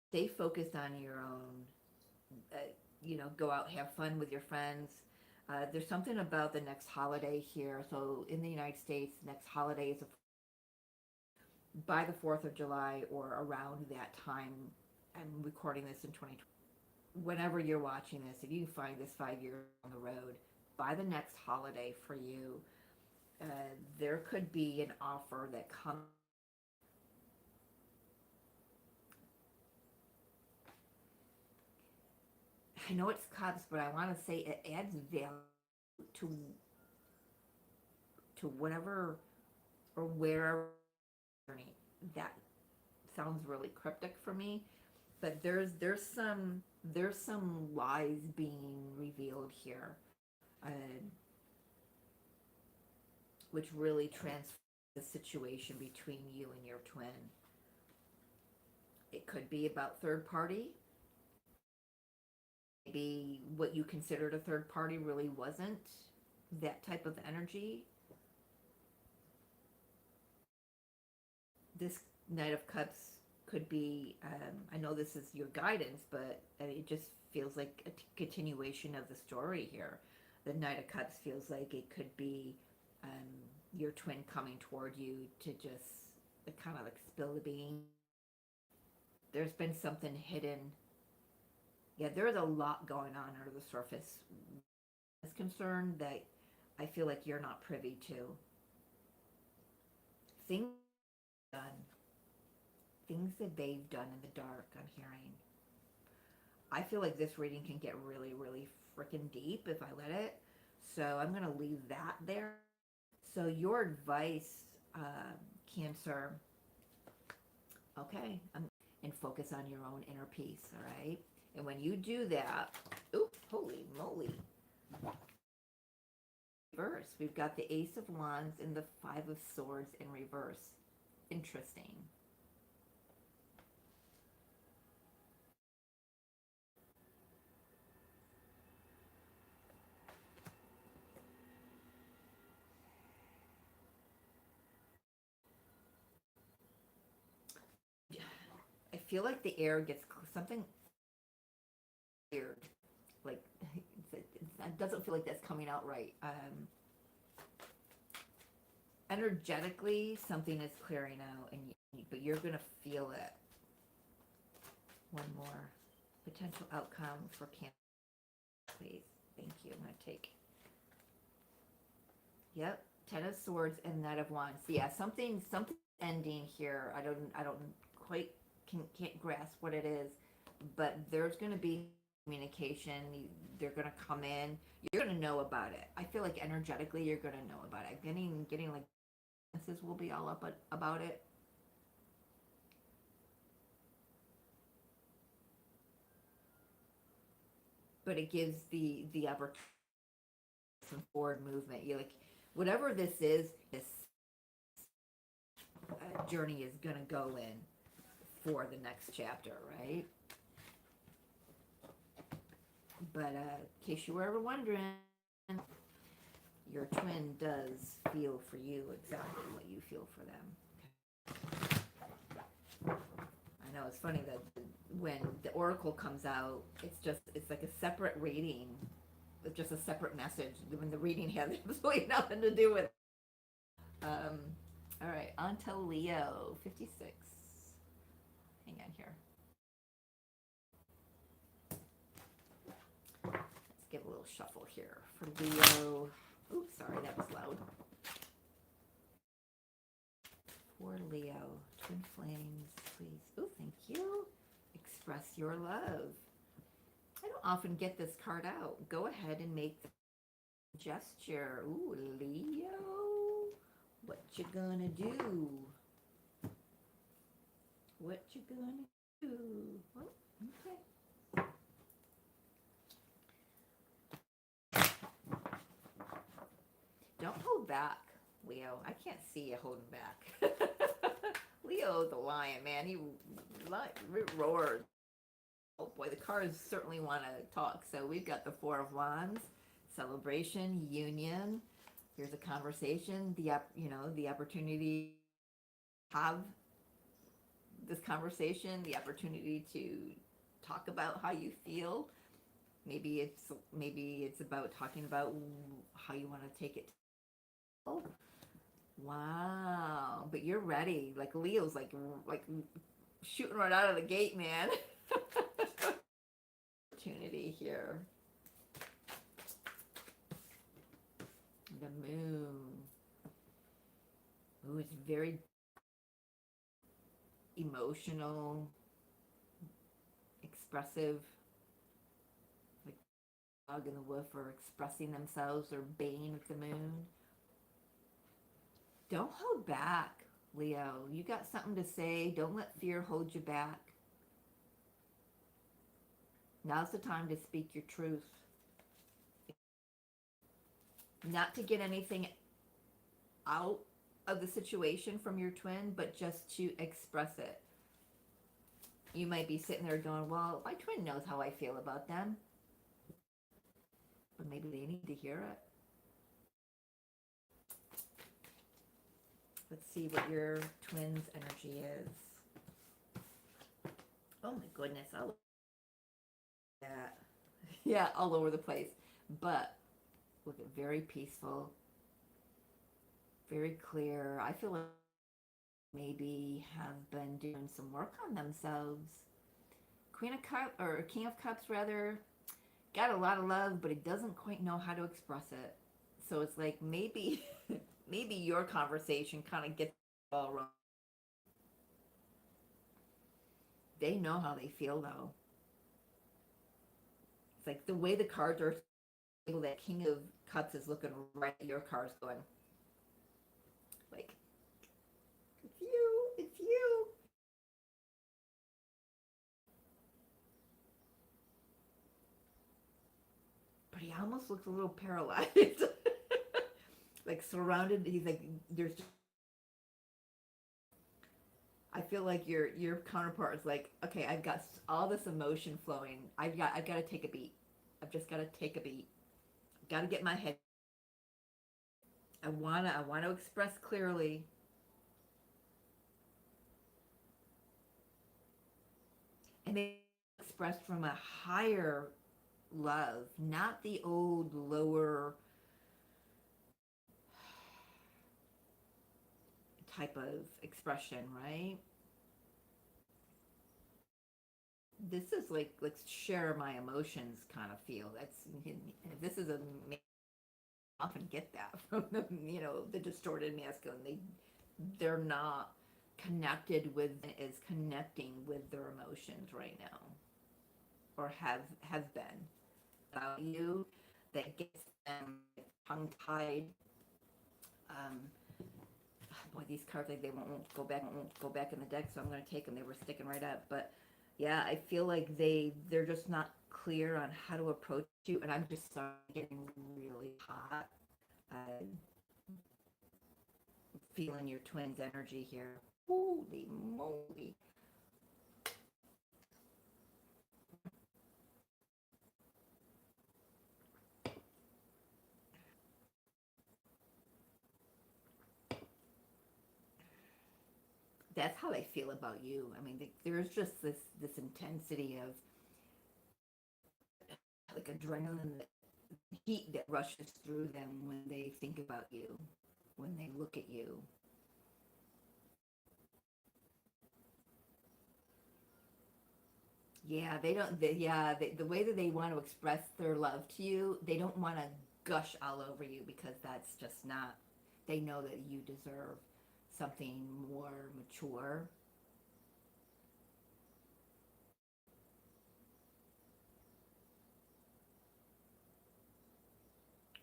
Stay focused on your own. You know, go out, have fun with your friends. There's something about the next holiday here. So in the United States, next holiday is by the 4th of July or around that time. I'm recording this in 2020. Whenever you're watching this, if you find this 5 years on the road, by the next holiday for you, there could be an offer that comes. I know it's cups, but I want to say it adds value to whatever or wherever. That sounds really cryptic for me, but there's some lies being revealed here, which really transforms the situation between you and your twin. It could be about third party. Maybe what you considered a third party really wasn't that type of energy. This Knight of Cups could be, I know this is your guidance, but it just feels like a continuation of the story here. The Knight of Cups feels like it could be your twin coming toward you to just kind of like spill the beans. There's been something hidden. Yeah, there's a lot going on under the surface. It's concerned that I feel like you're not privy to. Things done. Things that they've done in the dark, I'm hearing. I feel like this reading can get really, really freaking deep if I let it. So I'm going to leave that there. So your advice, Cancer, okay, and focus on your own inner peace, all right? And when you do that, oops, holy moly. Reverse, we've got the Ace of Wands and the Five of Swords in reverse. Interesting. I feel like the air gets something weird. Like, it doesn't feel like that's coming out right. Energetically, something is clearing out, but you're going to feel it. One more potential outcome for Cancer, please. Thank you. I'm going to take. Yep, Ten of Swords and Knight of Wands. Yeah, something ending here. I don't quite can't grasp what it is, but there's going to be communication. They're going to come in. You're going to know about it. I feel like energetically you're going to know about it. Getting like senses will be all up about it. But it gives the opportunity some forward movement. You like whatever this is, this journey is gonna go in for the next chapter, right? But in case you were ever wondering, your twin does feel for you exactly what you feel for them. I know it's funny that when the oracle comes out, it's like a separate reading, it's just a separate message. When the reading has absolutely nothing to do with it. All right, on to Leo, 56. Hang on here. Let's give a little shuffle here for Leo. Oops, sorry, that was loud. For Leo, twin flames, please. Oh, thank you. Express your love. I don't often get this card out. Go ahead and make the gesture. Ooh, Leo. What you gonna do? What you gonna do? Oh, okay. Don't hold back, Leo. I can't see you holding back. Leo's a lion, man. He roared. Oh boy, the cards certainly want to talk. So we've got the Four of Wands, celebration, union. Here's a conversation. The opportunity to have this conversation, the opportunity to talk about how you feel. Maybe it's about talking about how you want to take it. Oh, wow! But you're ready. Like Leo's like shooting right out of the gate, man. Opportunity here. The moon. Ooh, it's very emotional, expressive. Like the dog and the wolf are expressing themselves or baying with the moon. Don't hold back, Leo. You got something to say. Don't let fear hold you back. Now's the time to speak your truth. Not to get anything out of the situation from your twin, but just to express it. You might be sitting there going, well, my twin knows how I feel about them. But maybe they need to hear it. Let's see what your twin's energy is. Oh my goodness. Yeah, all over the place. But look at very peaceful, very clear. I feel like maybe have been doing some work on themselves. Queen of Cups, or King of Cups rather, got a lot of love, but he doesn't quite know how to express it. So it's like maybe maybe your conversation kind of gets all wrong. They know how they feel though. It's like the way the cards are, that King of Cups is looking right at your cards going, like, it's you, it's you. But he almost looks a little paralyzed. Like surrounded, he's like, there's just, I feel like your counterpart is like, okay, I've got all this emotion flowing. I've got to take a beat. I've just got to take a beat. Got to get my head. I want to express clearly. And they express from a higher love, not the old lower type of expression, right? this is like, let's share my emotions kind of feel. That's, this is a, often get that from the, the distorted masculine. They're not connected with, is connecting with their emotions right now, or have been. About you, that gets them tongue tied. Um, Boy, these cards, like, they won't go back in the deck, so I'm going to take them. They were sticking right up, but yeah, I feel like they're just not clear on how to approach you, and I'm just getting really hot. Feeling your twins' energy here. Holy moly! That's how I feel about you. I mean, there's just this intensity of like adrenaline, heat that rushes through them when they think about you, when they look at you. Yeah, they don't. The way that they want to express their love to you, they don't want to gush all over you, because that's just not. They know that you deserve something more mature.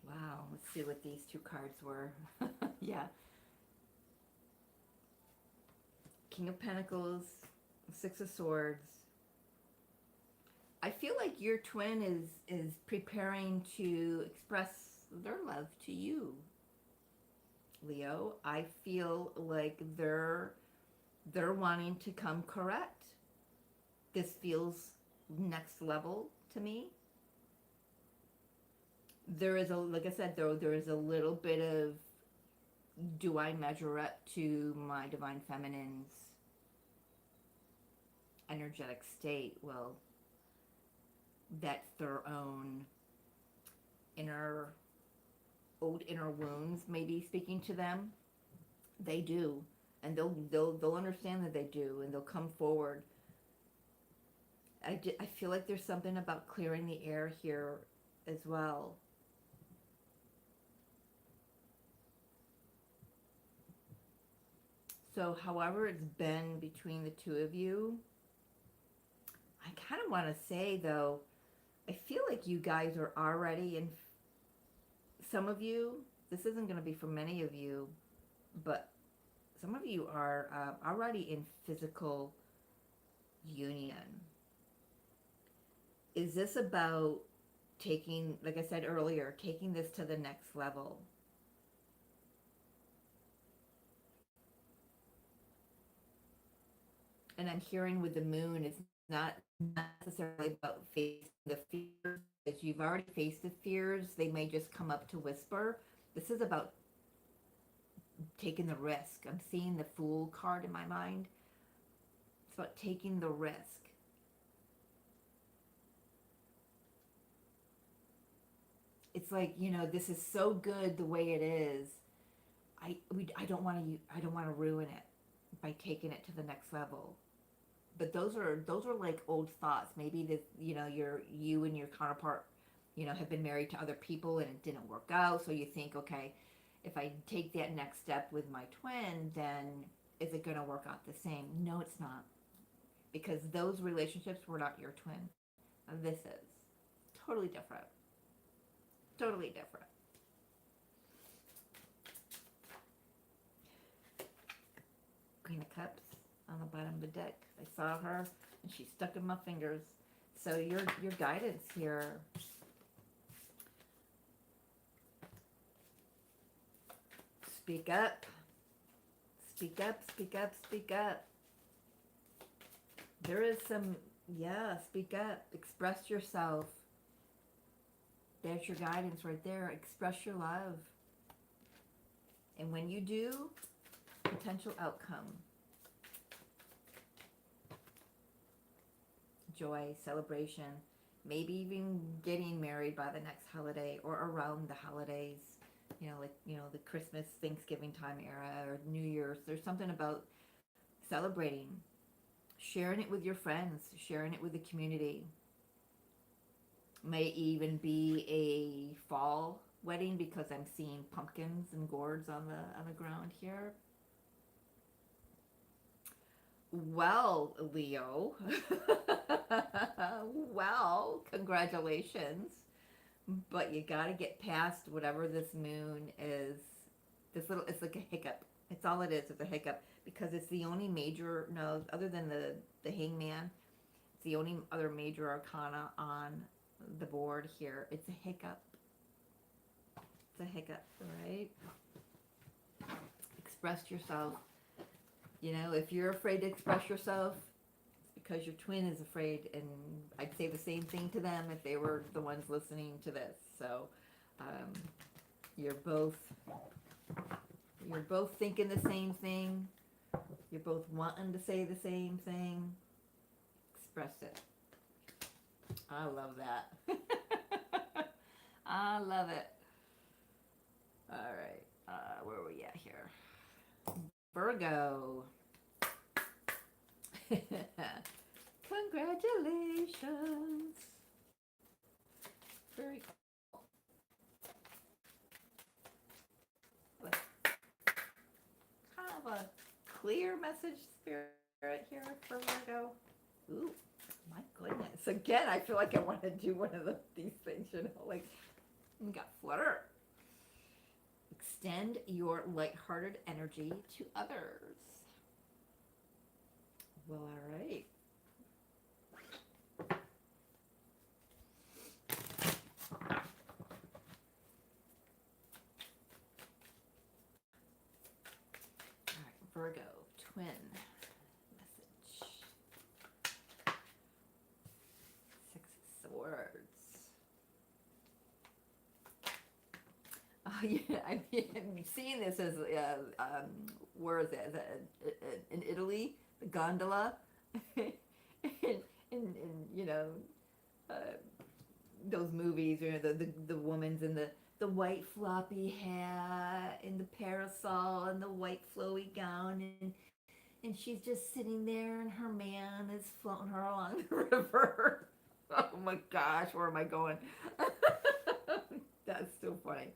Wow, let's see what these two cards were. Yeah, King of Pentacles, Six of Swords. I feel like your twin is preparing to express their love to you, Leo. I feel like they're wanting to come correct. This feels next level to me. There is a, like I said, there is a little bit of, do I measure up to my divine feminine's energetic state? Well, that's their own inner, old inner wounds maybe speaking to them. They do, and they'll understand that they do, and they'll come forward. I feel like there's something about clearing the air here as well. So however it's been between the two of you, I kind of want to say, though, I feel like you guys are already in, some of you, this isn't going to be for many of you, but some of you are already in physical union. Is this about taking, like I said earlier, taking this to the next level? And I'm hearing with the moon, it's not necessarily about facing the fears. If you've already faced the fears, they may just come up to whisper. This is about taking the risk. I'm seeing the Fool card in my mind. It's about taking the risk. It's like, this is so good the way it is. I don't want to ruin it by taking it to the next level. But those are like old thoughts. Maybe that, you and your counterpart, have been married to other people and it didn't work out. So you think, okay, if I take that next step with my twin, then is it going to work out the same? No, it's not, because those relationships were not your twin. This is totally different. Totally different. Queen of Cups on the bottom of the deck. I saw her and she stuck in my fingers. So your guidance here. Speak up. Speak up, speak up, speak up. There is some, yeah, speak up. Express yourself. There's your guidance right there. Express your love. And when you do, potential outcome. Joy, celebration, maybe even getting married by the next holiday or around the holidays. The Christmas, Thanksgiving time era, or New Year's. There's something about celebrating, sharing it with your friends, sharing it with the community. May even be a fall wedding because I'm seeing pumpkins and gourds on the ground here. Well, Leo, well, congratulations. But you got to get past whatever this moon is. This little, it's like a hiccup. It's all it is. It's a hiccup because it's the only major, no, other than the hangman, it's the only other major arcana on the board here. It's a hiccup. It's a hiccup, right? Express yourself. You know, if you're afraid to express yourself, it's because your twin is afraid, and I'd say the same thing to them if they were the ones listening to this. So, you're both thinking the same thing. You're both wanting to say the same thing. Express it. I love that. I love it. All right, where are we at here? Virgo. Congratulations. Very cool. Kind of a clear message spirit here for Virgo. Ooh, my goodness. Again, I feel like I want to do one of these things, you know, like, you got flutter. Extend your lighthearted energy to others. Well, all right. All right, Virgo, twin message. 6 of Swords. Yeah, I'm seeing this as, where is it? In Italy, the gondola, and you know, those movies, you know, the woman's in the white floppy hat and the parasol and the white flowy gown, and she's just sitting there, and her man is floating her along the river. Oh my gosh, where am I going? That's so funny.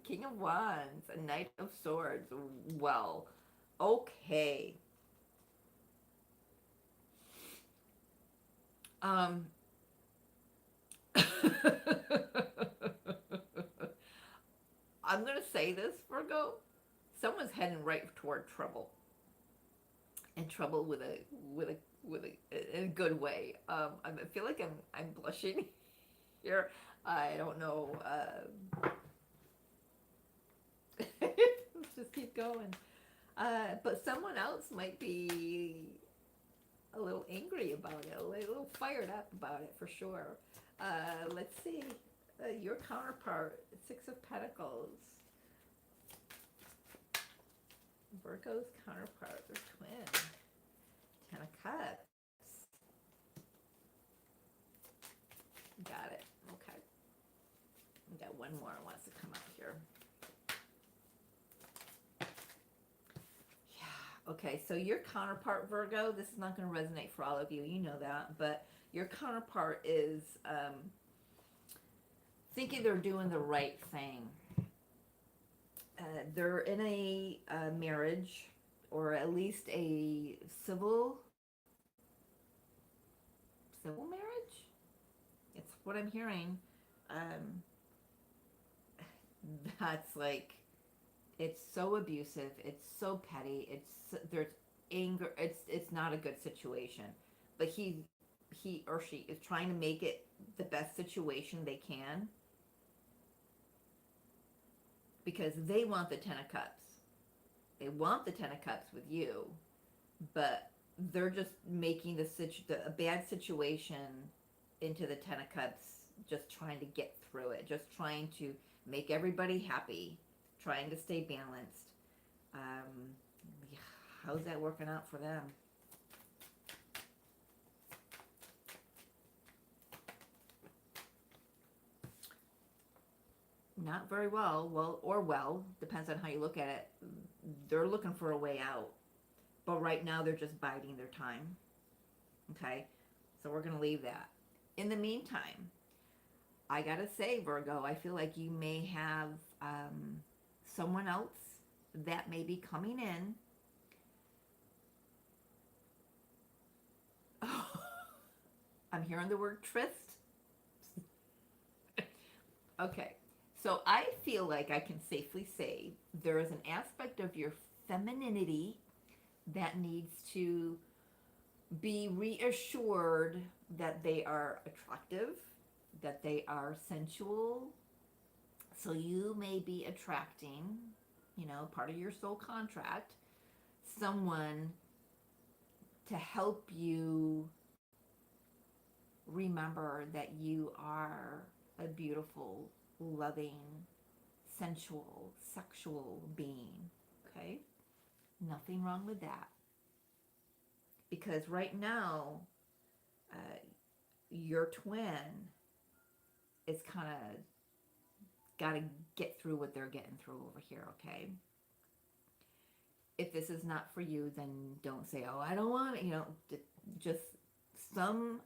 King of Wands, a Knight of Swords. Well, okay. I'm gonna say this, Virgo. Someone's heading right toward trouble, and trouble with in a good way. I feel like I'm blushing here. I don't know. Let's just keep going. But someone else might be a little angry about it, a little fired up about it for sure. Let's see. Your counterpart, 6 of Pentacles. Virgo's counterpart, their twin. 10 of Cups. Got it. Okay. We got one more wants to come out here. Okay, so your counterpart, Virgo, this is not going to resonate for all of you, you know that, but your counterpart is thinking they're doing the right thing. They're in a marriage, or at least a civil marriage? It's what I'm hearing. That's like, it's so abusive, it's so petty, there's anger, it's not a good situation. But he or she is trying to make it the best situation they can, because they want the 10 of Cups. They want the 10 of Cups with you, but they're just making a bad situation into the 10 of Cups, just trying to get through it, just trying to make everybody happy, trying to stay balanced. How's that working out for them? Not very well. Well, depends on how you look at it. They're looking for a way out. but right now they're just biding their time. Okay, so we're going to leave that. In the meantime, I got to say, Virgo, I feel like you may have someone else that may be coming in. I'm hearing the word tryst. Okay, so I feel like I can safely say there is an aspect of your femininity that needs to be reassured that they are attractive, that they are sensual. So you may be attracting, part of your soul contract, someone to help you remember that you are a beautiful, loving, sensual, sexual being. Okay? Nothing wrong with that. Because right now, your twin is kind of got to get through what they're getting through over here, okay? If this is not for you, then don't say, oh, I don't want it. Just some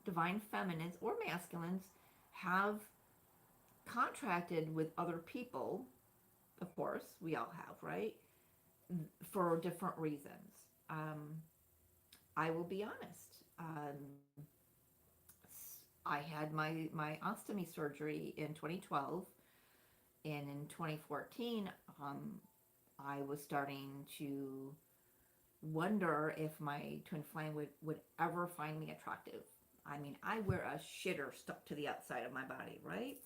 divine feminines or masculines have contracted with other people, of course, we all have, right? For different reasons. I will be honest. I had my ostomy surgery in 2012, and in 2014, I was starting to wonder if my twin flame would ever find me attractive. I mean, I wear a shitter stuck to the outside of my body, right?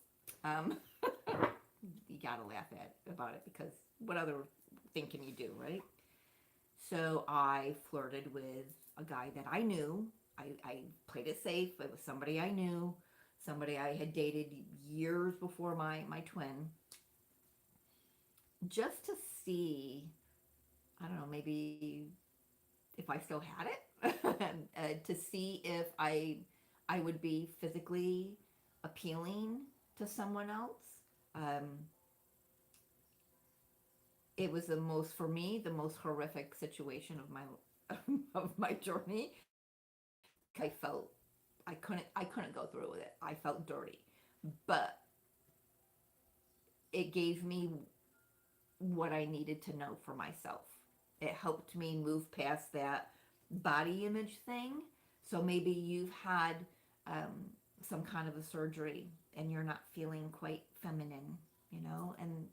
You gotta laugh about it, because what other thing can you do, right? So I flirted with a guy that I knew. I played it safe. It was somebody I knew, somebody I had dated years before my twin, just to see, I don't know, maybe if I still had it, to see if I would be physically appealing to someone else. It was for me, the most horrific situation of my journey. I felt I couldn't go through with it. I felt dirty, but it gave me what I needed to know for myself. It helped me move past that body image thing. So maybe you've had some kind of a surgery and you're not feeling quite feminine, and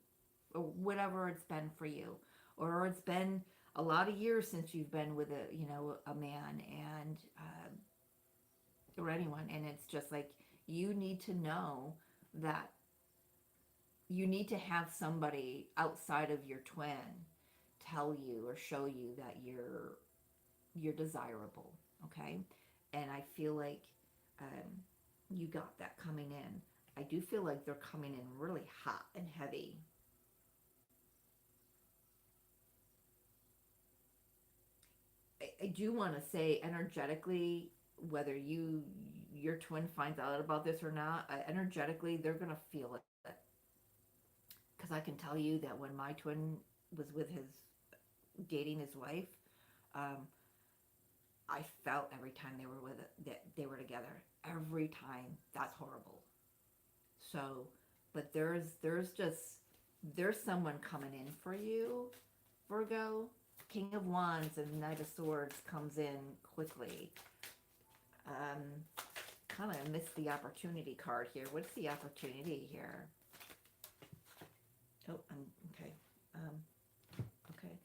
or whatever it's been for you, or it's been a lot of years since you've been with a man, and or anyone, and it's just like you need to know that you need to have somebody outside of your twin tell you or show you that you're desirable, okay? And I feel like you got that coming in. I do feel like they're coming in really hot and heavy. I do want to say energetically, whether your twin finds out about this or not, energetically they're gonna feel it. Because I can tell you that when my twin was dating his wife, um, I felt every time they were together. Every time. That's horrible. So, but there's someone coming in for you, Virgo. King of Wands and Knight of Swords comes in quickly. Kind of missed the opportunity card here. What's the opportunity here? Oh, okay. Okay.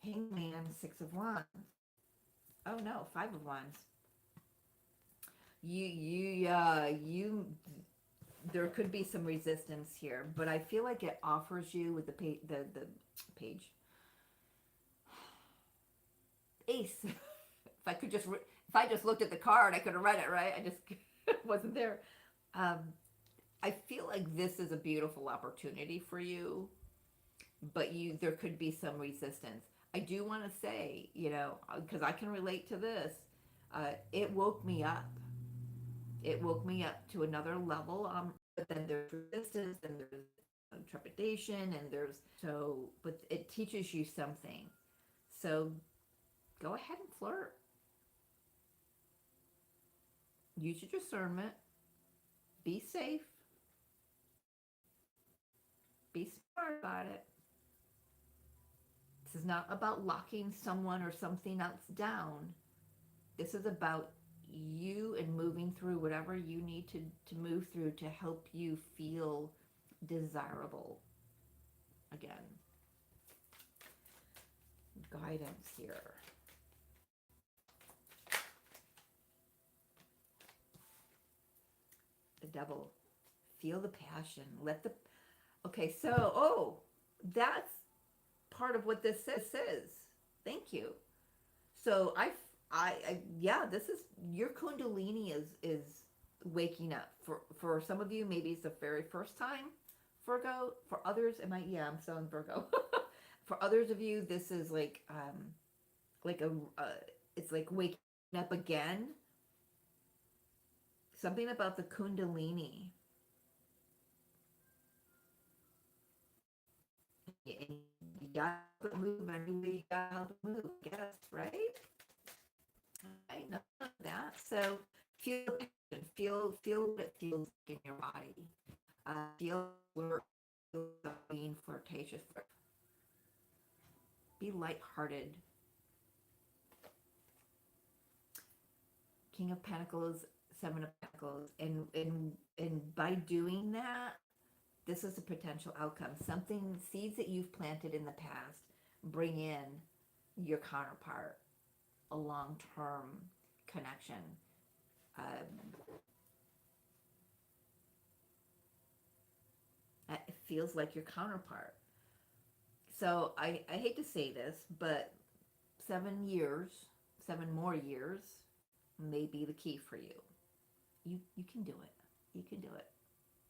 Hangman, Six of Wands. Oh no, Five of Wands. You. There could be some resistance here, but I feel like it offers you with the page. Ace. If I just looked at the card, I could have read it, right? I just wasn't there. I feel like this is a beautiful opportunity for you, but there could be some resistance. I do want to say, because I can relate to this, it woke me up. It woke me up to another level. But then there's resistance, and there's trepidation, and but it teaches you something. So go ahead and flirt. Use your discernment. Be safe. Be smart about it. This is not about locking someone or something else down. This is about you and moving through whatever you need to move through to help you feel desirable again. Guidance here. The Devil. Feel the passion. Let the... Okay, so, oh, that's part of what this is. Thank you. So yeah, this is, your Kundalini is waking up. For some of you, maybe it's the very first time, Virgo. For others, it might, yeah, I'm still in Virgo. For others of you, this is like it's like waking up again. Something about the Kundalini. You gotta move anyway, you gotta move, I guess, right? I know that. So feel what it feels like in your body. Feel being flirtatious. Be lighthearted. King of Pentacles, Seven of Pentacles, and by doing that, this is a potential outcome. Something, seeds that you've planted in the past, bring in your counterpart, a long-term connection. It feels like your counterpart. So I hate to say this, but 7 more years may be the key for you. You can do it. You can do it.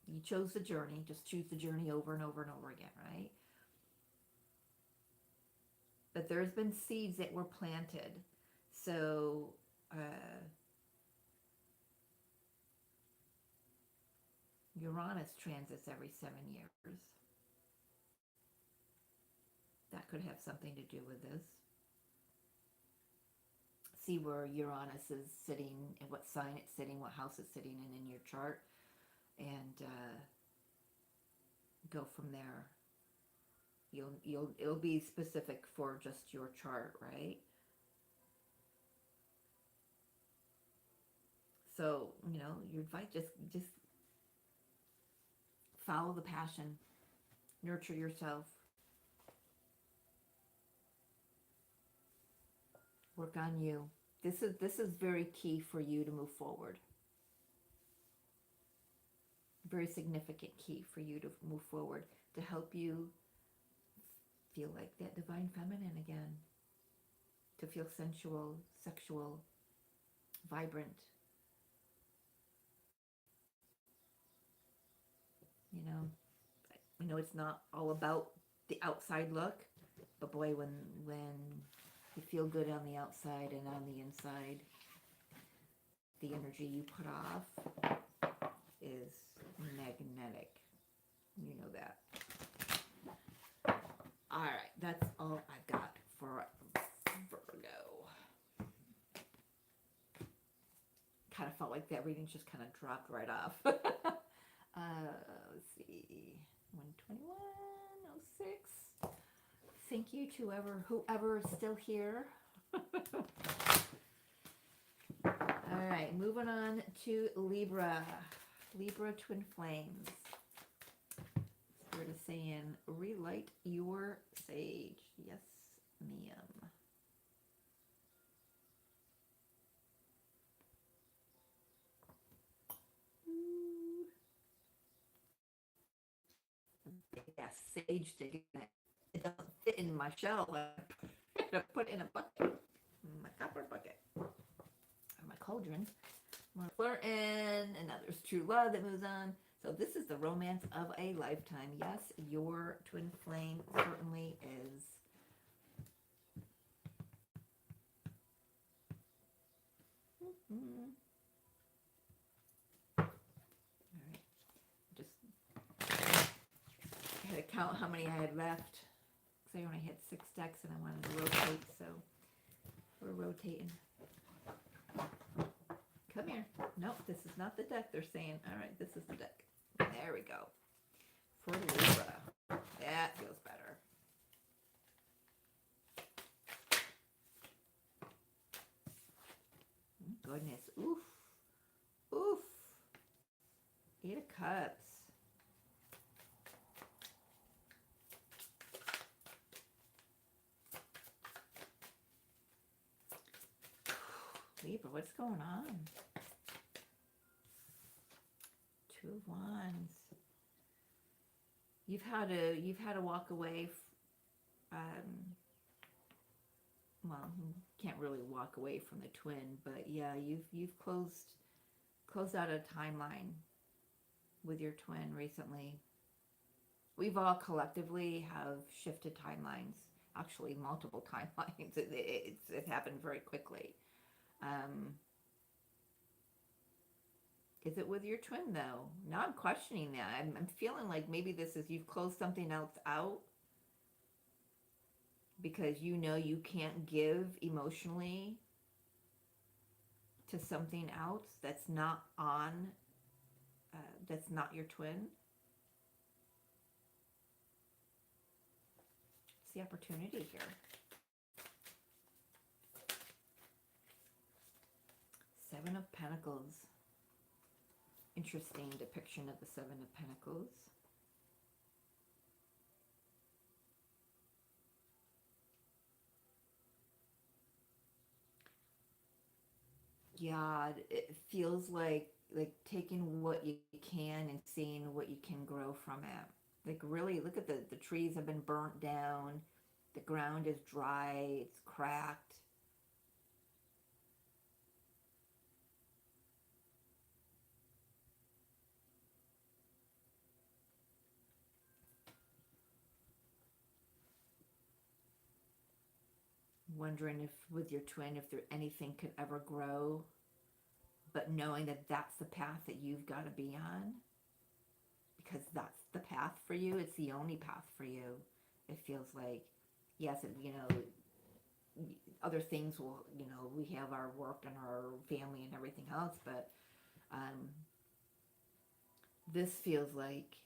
You chose the journey. Just choose the journey over and over and over again, right? But there's been seeds that were planted. So Uranus transits every 7 years. That could have something to do with this. See where Uranus is sitting, and what sign it's sitting, what house it's sitting in your chart, and go from there. It'll be specific for just your chart, right? So, you know, your advice, just follow the passion, nurture yourself, work on you. This is very key for you to move forward. Very significant key for you to move forward, to help you feel like that divine feminine again, to feel sensual, sexual, vibrant. You know it's not all about the outside look, but boy, when you feel good on the outside and on the inside, the energy you put off is magnetic. You know that. All right, that's all I've got for Virgo. Kind of felt like that reading just kind of dropped right off. Let's see, 121.06. Thank you to whoever is still here. All right, moving on to Libra. Libra twin flames. Spirit is saying, relight your sage. Yes, ma'am. Yeah, sage stick. It doesn't fit in my shell. I have to put it in a bucket, my copper bucket, or my cauldron. More flirting, and now there's true love that moves on. So this is the romance of a lifetime. Yes, your twin flame certainly is. All right, just had to count how many I had left. because I only had 6 decks and I wanted to rotate, so we're rotating. Come here. Nope, this is not the deck they're saying. All right, this is the deck. There we go. For Libra. That feels better. Goodness. Oof. Oof. 8 of Cups. Libra, what's going on? 2 of Wands. You've had to walk away. Well, you can't really walk away from the twin, but yeah, you've closed out a timeline with your twin recently. We've all collectively have shifted timelines. Actually, multiple timelines. It happened very quickly. Is it with your twin though? Now I'm questioning that. I'm feeling like maybe this is you've closed something else out because you know you can't give emotionally to something else that's not on, that's not your twin. It's the opportunity here. Seven of Pentacles. Interesting depiction of the Seven of Pentacles. Yeah, it feels like taking what you can and seeing what you can grow from it. Like really, look at the trees have been burnt down. The ground is dry. It's cracked. Wondering if with your twin, if there anything could ever grow, but knowing that that's the path that you've got to be on, because that's the path for you. It's the only path for you. It feels like, yes, you know, other things will, you know, we have our work and our family and everything else, but this feels like,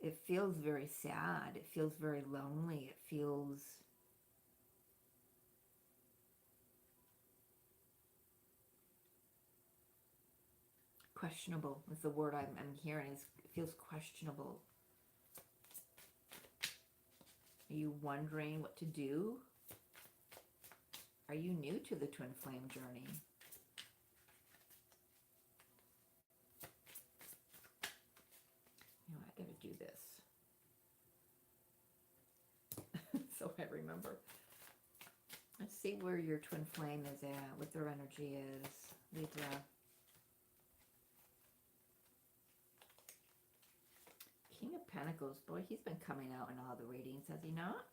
it feels very sad. It feels very lonely. It feels questionable is the word I'm hearing. It feels questionable. Are you wondering what to do? Are you new to the twin flame journey? You know, I gotta do this. So I remember. Let's see where your twin flame is at, what their energy is. Libra. King of Pentacles. Boy, he's been coming out in all the readings, has he not?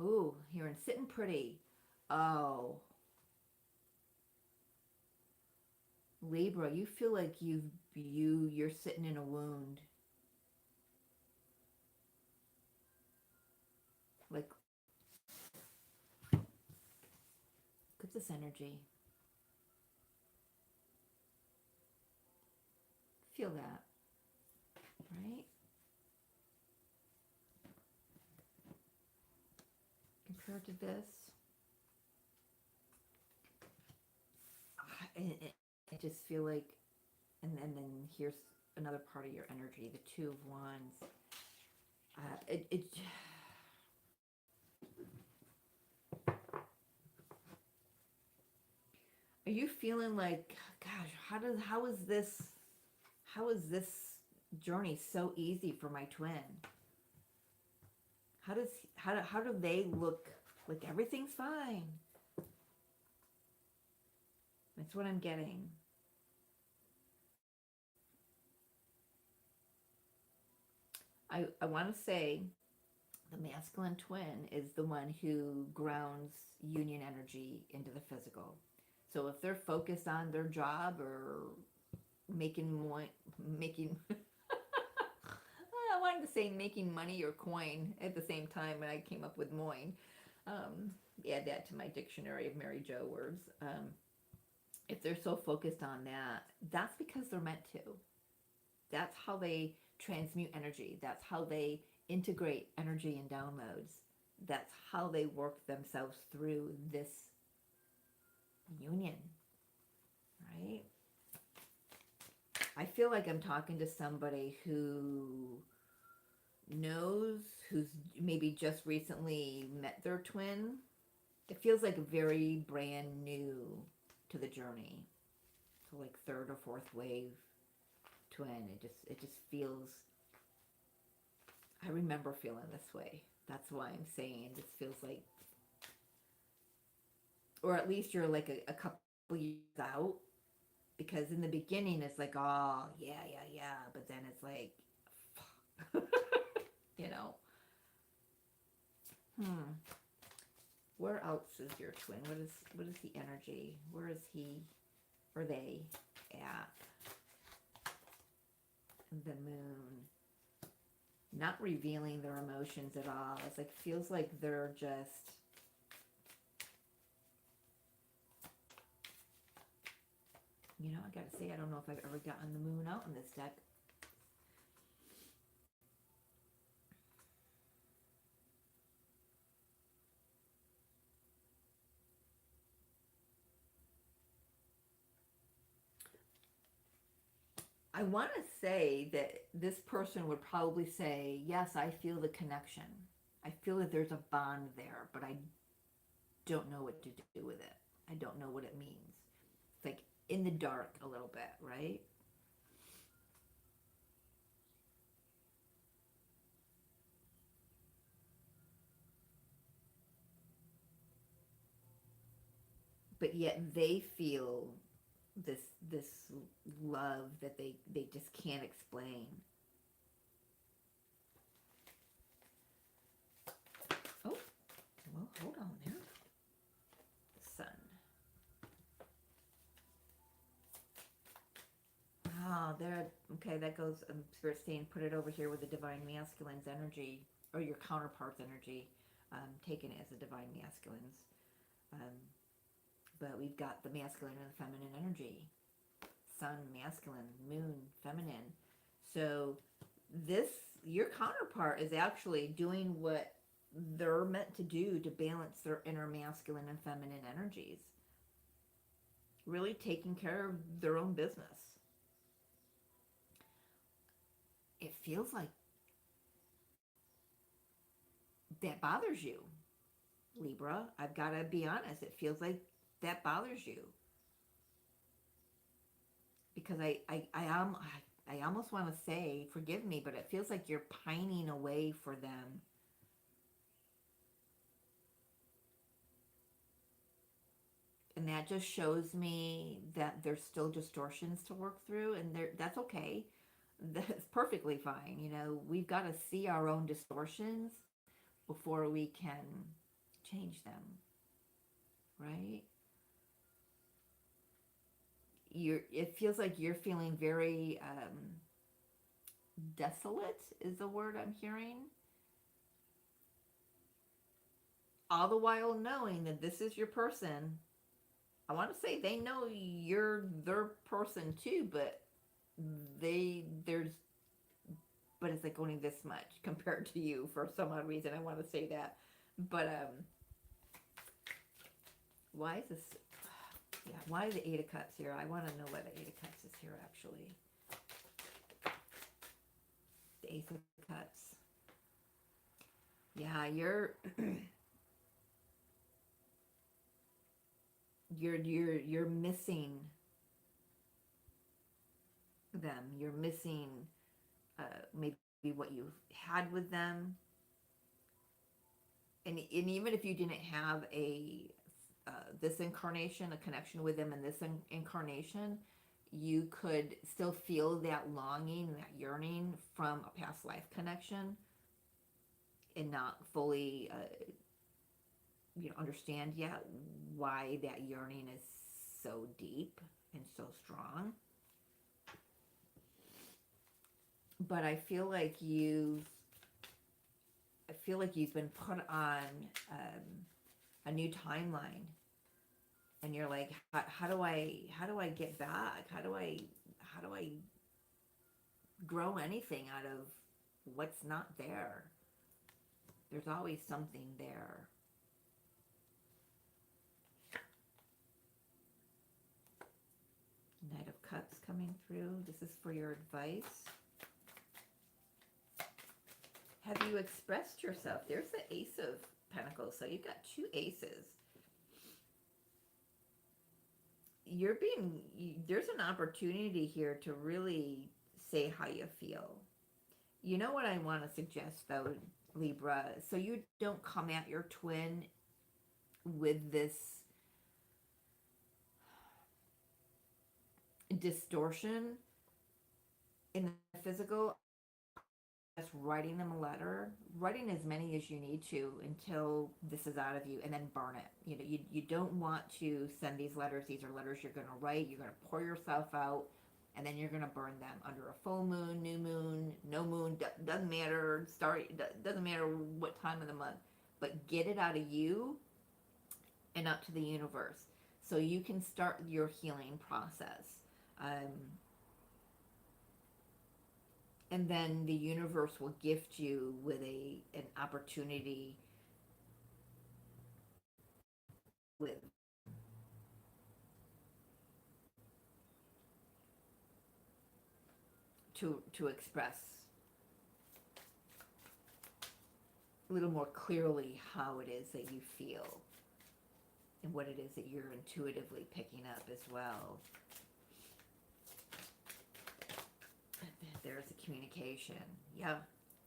Ooh, here and sitting pretty. Oh. Libra, you feel like you're sitting in a wound. Like, look at this energy. Feel that, right? Compared to this, I just feel like, and then here's another part of your energy, the Two of Wands. Are you feeling like, gosh, how is this journey so easy for my twin? How do they look like everything's fine? That's what I'm getting. I want to say the masculine twin is the one who grounds union energy into the physical. So if they're focused on their job or making I wanted to say making money or coin at the same time, and I came up with moin. Add that to my dictionary of Mary Jo words. If they're so focused on that, that's because they're meant to. That's how they transmute energy. That's how they integrate energy and downloads. That's how they work themselves through this union, right? I feel like I'm talking to somebody who knows, who's maybe just recently met their twin. It feels like very brand new to the journey. So like third or fourth wave twin. It just feels, I remember feeling this way. That's why I'm saying this feels like, or at least you're like a couple years out, because in the beginning it's like, oh yeah, but then it's like, you know. Where else is your twin? What is the energy? Where is he or they at? The moon. Not revealing their emotions at all. It's like, feels like they're just, you know, I gotta say, I don't know if I've ever gotten the moon out in this deck. I want to say that this person would probably say, yes, I feel the connection. I feel that there's a bond there, but I don't know what to do with it. I don't know what it means. It's like in the dark a little bit, right? But yet they feel this love that they just can't explain. Oh, well, hold on there. Sun. Oh, there. Okay, that goes. Spirit saying, put it over here with the divine masculine's energy, or your counterpart's energy. Taken as the divine masculine's. But we've got the masculine and the feminine energy. Sun, masculine, moon, feminine. So this, your counterpart is actually doing what they're meant to do to balance their inner masculine and feminine energies. Really taking care of their own business. It feels like that bothers you, Libra. I've got to be honest. It feels like that bothers you. Because I almost want to say, forgive me, but it feels like you're pining away for them. And that just shows me that there's still distortions to work through, and that's okay. That's perfectly fine. You know, we've got to see our own distortions before we can change them, right? It feels like you're feeling very desolate is the word I'm hearing. All the while knowing that this is your person. I want to say they know you're their person too, but but it's like only this much compared to you for some odd reason. I want to say that. But why is this? Yeah, why the Eight of Cups here? I want to know why the Eight of Cups is here, actually. The Ace of Cups. Yeah, you're you're missing them. You're missing maybe what you had with them. And even if you didn't have this incarnation, a connection with them in this incarnation, you could still feel that longing, that yearning from a past life connection, and not fully understand yet why that yearning is so deep and so strong. but I feel like you've been put on a new timeline, and you're like, how do I get back? How do I grow anything out of what's not there? There's always something there. Knight of Cups coming through. This is for your advice. Have you expressed yourself? There's the Ace of Pentacles. So you've got two aces. There's an opportunity here to really say how you feel. You know what I want to suggest though, Libra? So you don't come at your twin with this distortion in the physical. Just writing them a letter, writing as many as you need to until this is out of you, and then burn it. You know, you don't want to send these letters. These are letters you're going to write. You're going to pour yourself out, and then you're going to burn them under a full moon, new moon, no moon. Doesn't matter. Doesn't matter what time of the month, but get it out of you and up to the universe, so you can start your healing process. And then the universe will gift you with an opportunity to express a little more clearly how it is that you feel and what it is that you're intuitively picking up as well. There's a communication. Yeah,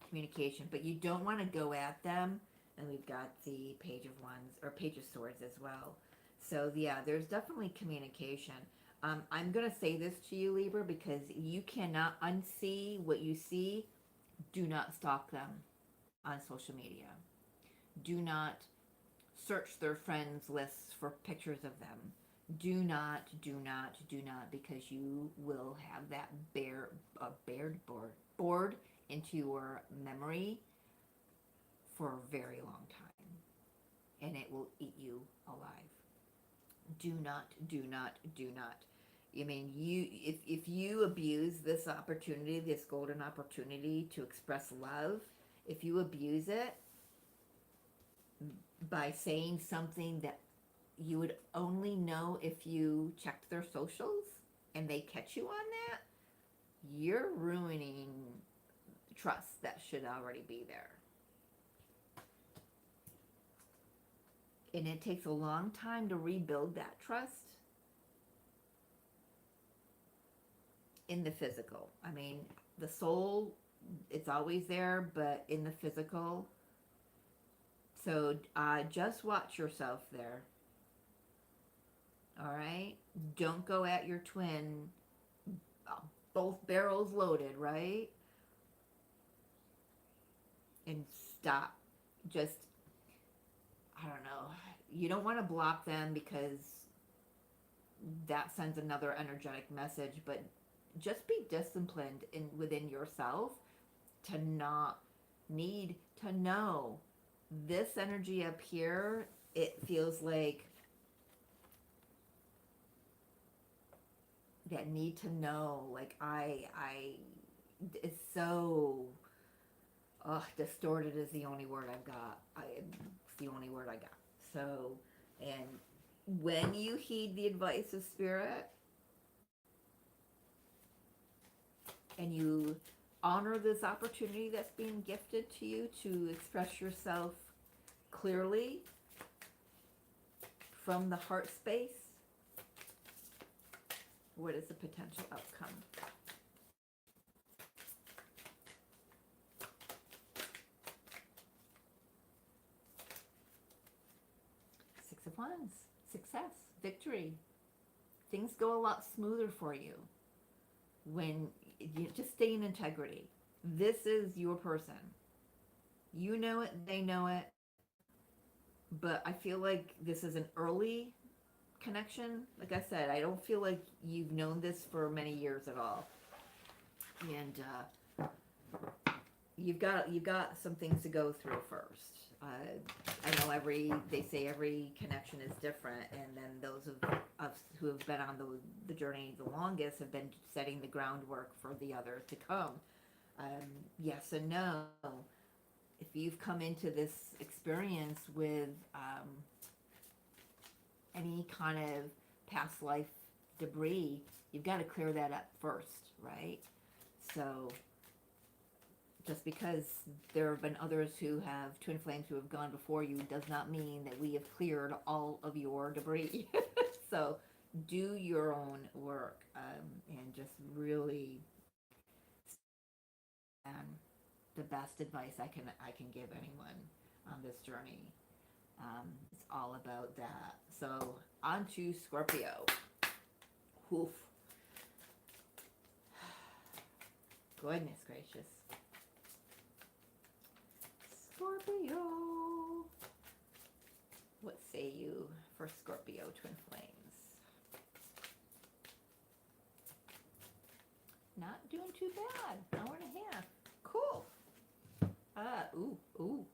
communication. But you don't want to go at them. And we've got the Page of Wands, or Page of Swords as well. So yeah, there's definitely communication. I'm going to say this to you, Libra, because you cannot unsee what you see. Do not stalk them on social media. Do not search their friends lists for pictures of them. Do not, because you will have that bored into your memory for a very long time, and it will eat you alive. Do not. I mean, if you abuse this opportunity, this golden opportunity to express love, if you abuse it by saying something that you would only know if you checked their socials and they catch you on that, you're ruining trust that should already be there. And it takes a long time to rebuild that trust in the physical. I mean, the soul, it's always there, but in the physical. So just watch yourself there. All right? Don't go at your twin, both barrels loaded, right? And stop. Just, I don't know. You don't want to block them because that sends another energetic message, but just be disciplined within yourself to not need to know. This energy up here, it feels like that need to know, like it's so distorted is the only word I've got. It's the only word I got. So, and when you heed the advice of Spirit and you honor this opportunity that's being gifted to you to express yourself clearly from the heart space, what is the potential outcome? Six of Wands, success, victory. Things go a lot smoother for you when you just stay in integrity. This is your person. You know it, they know it, but I feel like this is an early connection. Like I said, I don't feel like you've known this for many years at all. And you've got some things to go through first. I know they say every connection is different, and then those of us who have been on the journey the longest have been setting the groundwork for the others to come. Yes and no. If you've come into this experience with any kind of past life debris, you've got to clear that up first, right? So just because there have been others who have twin flames who have gone before you does not mean that we have cleared all of your debris. So do your own work, and just really, the best advice I can give anyone on this journey. It's all about that. So on to Scorpio. Oof. Goodness gracious. Scorpio. What say you for Scorpio twin flames? Not doing too bad. Hour and a half. Cool. Ooh.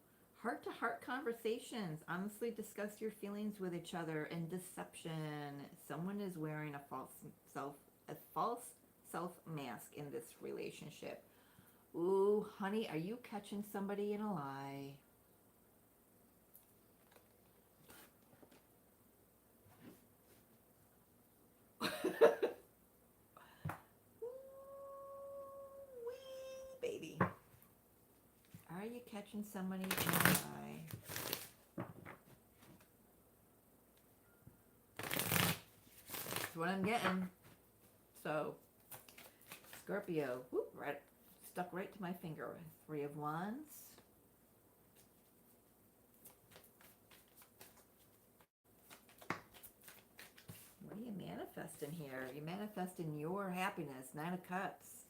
Heart-to-heart conversations. Honestly discuss your feelings with each other. And deception. Someone is wearing a false self mask in this relationship. Ooh, honey, are you catching somebody in a lie? Wee, baby. Are you catching somebody in a lie? That's what I'm getting. So, Scorpio, whoop, right, stuck right to my finger. 3 of Wands. What are you manifesting here? You're manifesting your happiness. 9 of Cups.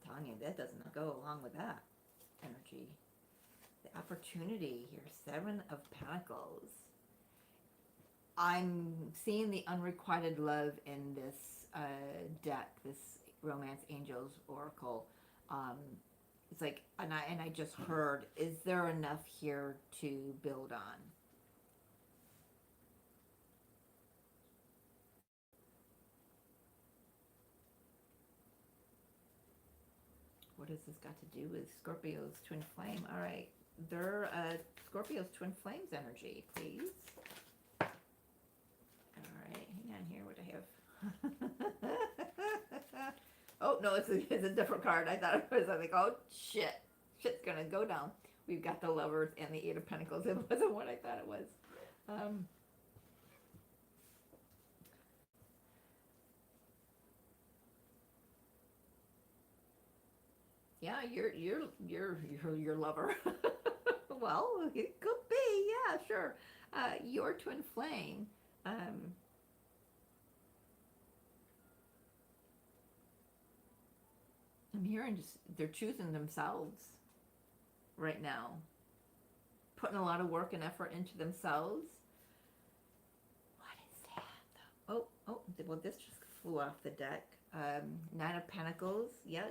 I'm telling you, that does not go along with that energy. The opportunity here. 7 of Pentacles. I'm seeing the unrequited love in this deck, this Romance Angels Oracle. It's like, and I just heard, is there enough here to build on? What has this got to do with Scorpio's twin flame? All right, they're Scorpio's twin flames energy, please. All right, hang on here. What I have? Oh no, it's a different card. I thought it was. I think, oh shit's gonna go down. We've got the Lovers and the 8 of Pentacles. It wasn't what I thought it was. Yeah, your lover. Well, it could be. Yeah, sure. Your twin flame. I'm hearing just they're choosing themselves right now, putting a lot of work and effort into themselves. What is that though? Oh, well, this just flew off the deck. 9 of Pentacles. Yeah.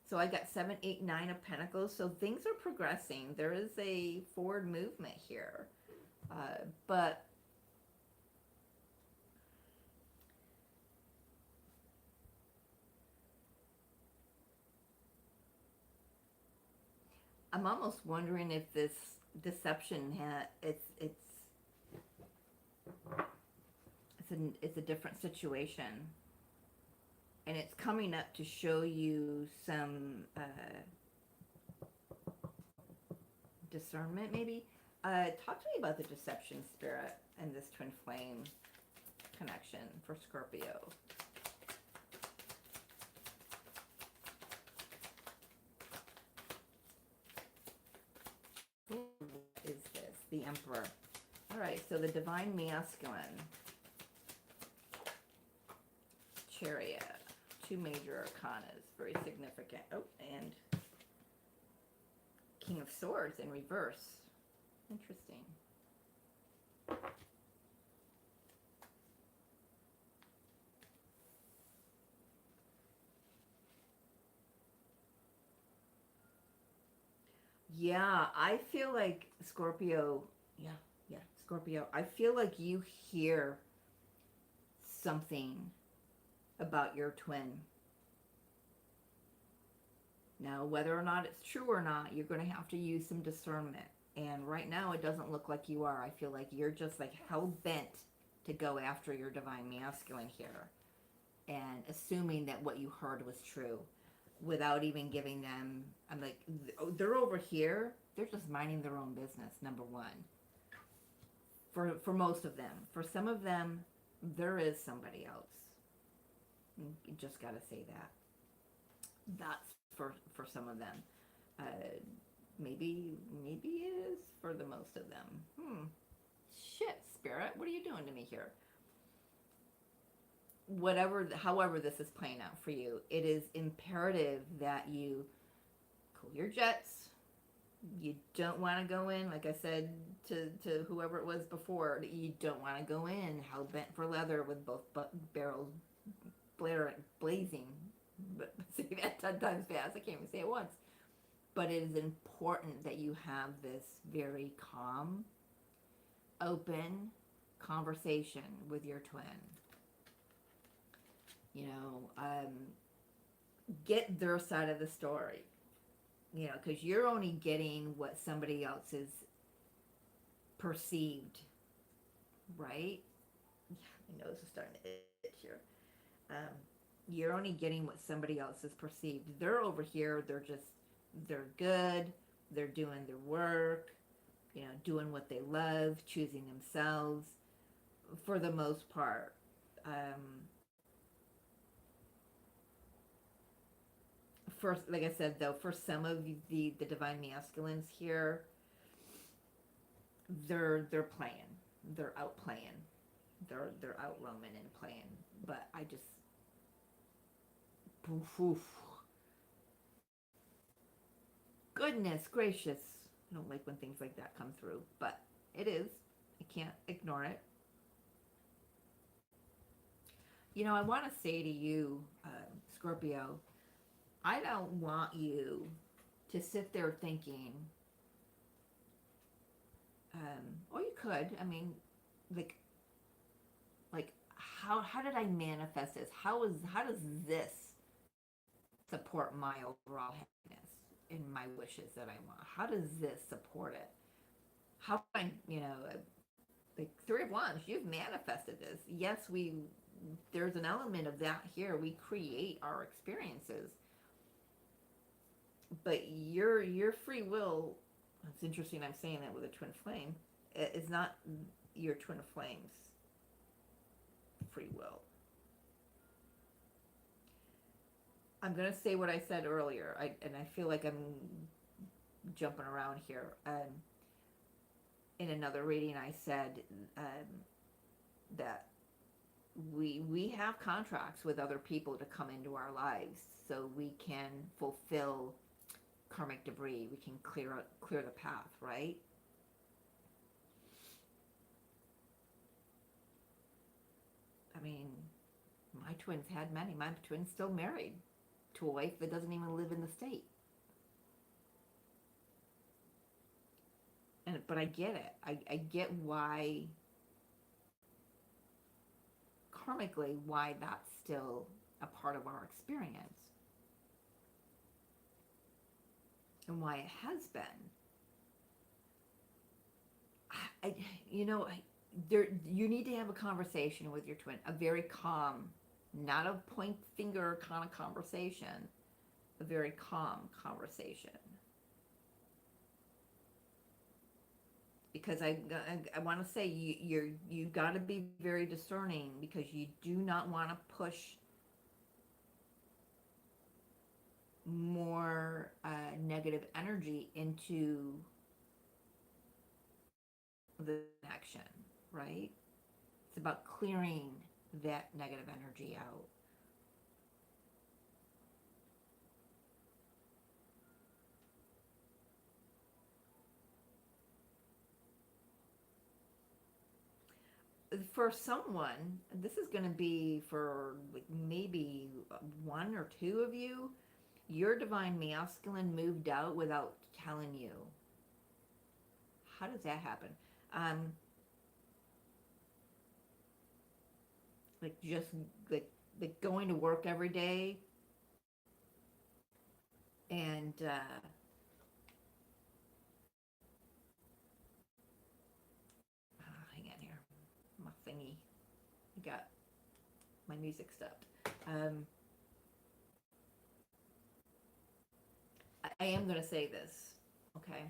So I got 7, 8, 9 of Pentacles. So things are progressing. There is a forward movement here. But I'm almost wondering if this deception it's a different situation, and it's coming up to show you some discernment, maybe. Talk to me about the deception spirit and this twin flame connection for Scorpio. Who is this? The Emperor. All right, so the Divine Masculine. Chariot. 2 major arcanas. Very significant. Oh, and King of Swords in reverse. Interesting. Yeah, I feel like Scorpio, yeah, yeah, Scorpio, I feel like you hear something about your twin. Now, whether or not it's true or not, you're going to have to use some discernment. And right now, it doesn't look like you are. I feel like you're just like hell bent to go after your divine masculine here and assuming that what you heard was true without even giving them. I'm like, they're over here. They're just minding their own business, number one. For most of them. For some of them, there is somebody else. You just got to say that. That's for some of them. Uh, maybe it is for the most of them. Shit, spirit, what are you doing to me here? However this is playing out for you, it is imperative that you cool your jets. You don't want to go in, like I said to whoever it was before, you don't want to go in hell bent for leather with both barrels blazing. But say that 10 times fast, I can't even say it once. But it is important that you have this very calm, open conversation with your twin. You know, get their side of the story. You know, because you're only getting what somebody else is perceived, right? Yeah, my nose is starting to itch here. Um, you're only getting what somebody else is perceived. They're over here. They're good. They're doing their work. You know, doing what they love, choosing themselves, for the most part. First, like I said, though, for some of the divine masculines here, they're playing, they're out playing, they're out roaming and playing. But I just, poof, oof. Goodness gracious, I don't like when things like that come through, but it is. I can't ignore it. You know, I want to say to you, Scorpio, I don't want you to sit there thinking, or you could. I mean, like, how did I manifest this? How does this support my overall happiness and my wishes that I want? How does this support it? How can I, like Three of Wands, you've manifested this. Yes, there's an element of that here. We create our experiences, but your free will. It's interesting. I'm saying that with a twin flame. It's not your twin flames free will. I'm gonna say what I said earlier, and I feel like I'm jumping around here. In another reading, I said that we have contracts with other people to come into our lives, so we can fulfill karmic debris. We can clear the path, right? I mean, my twins had many. My twin's still married to a wife that doesn't even live in the state. But I get it. I get why, karmically, why that's still a part of our experience and why it has been. I you know, there you need to have a conversation with your twin, a very calm, not a point finger kind of conversation, a very calm conversation. Because I want to say you got to be very discerning, because you do not want to push more negative energy into the connection, right? It's about clearing that negative energy out. For someone, this is going to be for like maybe one or two of you. Your divine masculine moved out without telling you. How does that happen? Like just like going to work every day and hang on here, my thingy, I got my music stopped. I am going to say this, okay?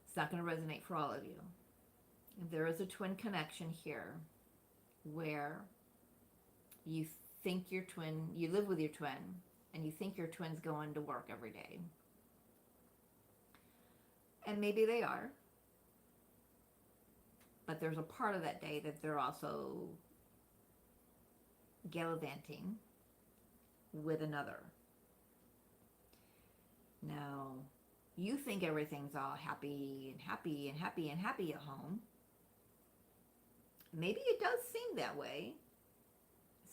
It's not going to resonate for all of you. There is a twin connection here where you think your twin, you live with your twin, and you think your twin's going to work every day. And maybe they are. But there's a part of that day that they're also gallivanting with another. Now, you think everything's all happy and happy and happy and happy at home. Maybe it does seem that way.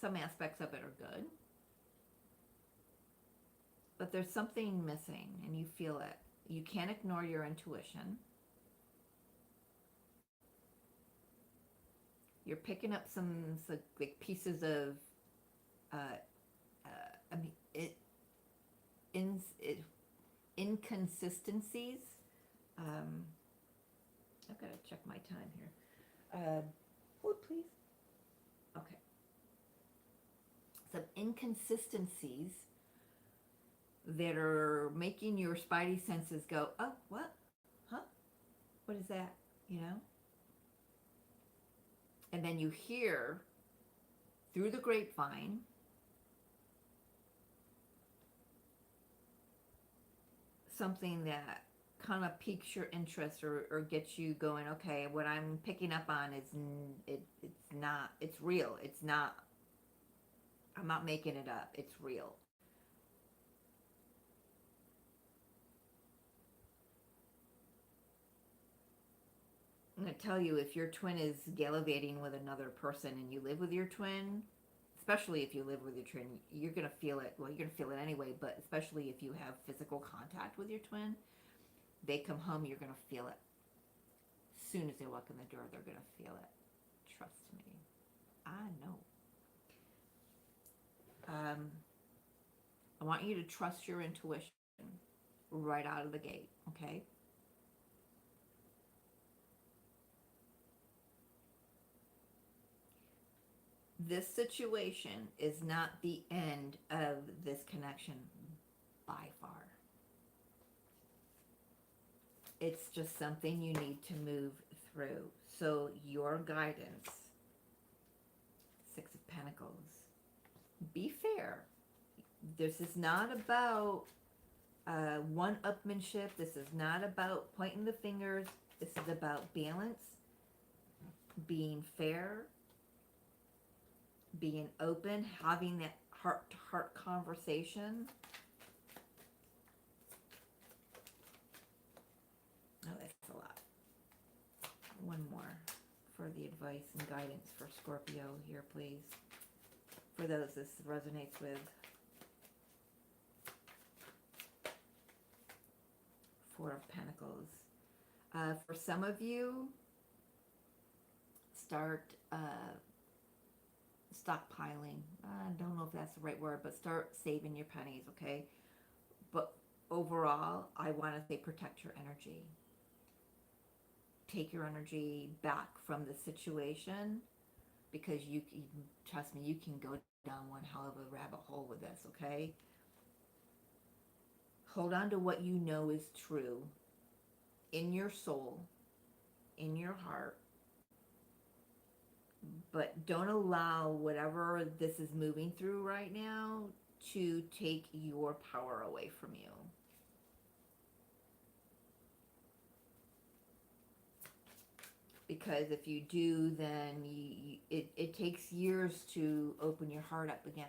Some aspects of it are good. But there's something missing and you feel it. You can't ignore your intuition. You're picking up some like pieces of inconsistencies. I've got to check my time here. Hold please. Okay. Some inconsistencies that are making your spidey senses go, oh, what? Huh? What is that? You know? And then you hear through the grapevine something that kind of piques your interest or gets you going, okay, what I'm picking up on is it's not, it's real. It's not, I'm not making it up. It's real. I'm going to tell you, if your twin is gallivanting with another person and you live with your twin, especially if you live with your twin, you're going to feel it. Well, you're going to feel it anyway, but especially if you have physical contact with your twin, they come home, you're going to feel it. As soon as they walk in the door, they're going to feel it. Trust me. I know. I want you to trust your intuition right out of the gate, okay? This situation is not the end of this connection by far. It's just something you need to move through. So your guidance, Six of Pentacles, be fair. This is not about one-upmanship. This is not about pointing the fingers. This is about balance, being fair, being open, having that heart-to-heart conversation. Oh, that's a lot. One more for the advice and guidance for Scorpio here, please. For those this resonates with. Four of Pentacles. For some of you, start stockpiling. I don't know if that's the right word, but start saving your pennies, okay? But overall, I want to say protect your energy. Take your energy back from the situation, because you trust me, you can go down one hell of a rabbit hole with this, okay? Hold on to what you know is true in your soul, in your heart. But don't allow whatever this is moving through right now to take your power away from you. Because if you do, then it takes years to open your heart up again.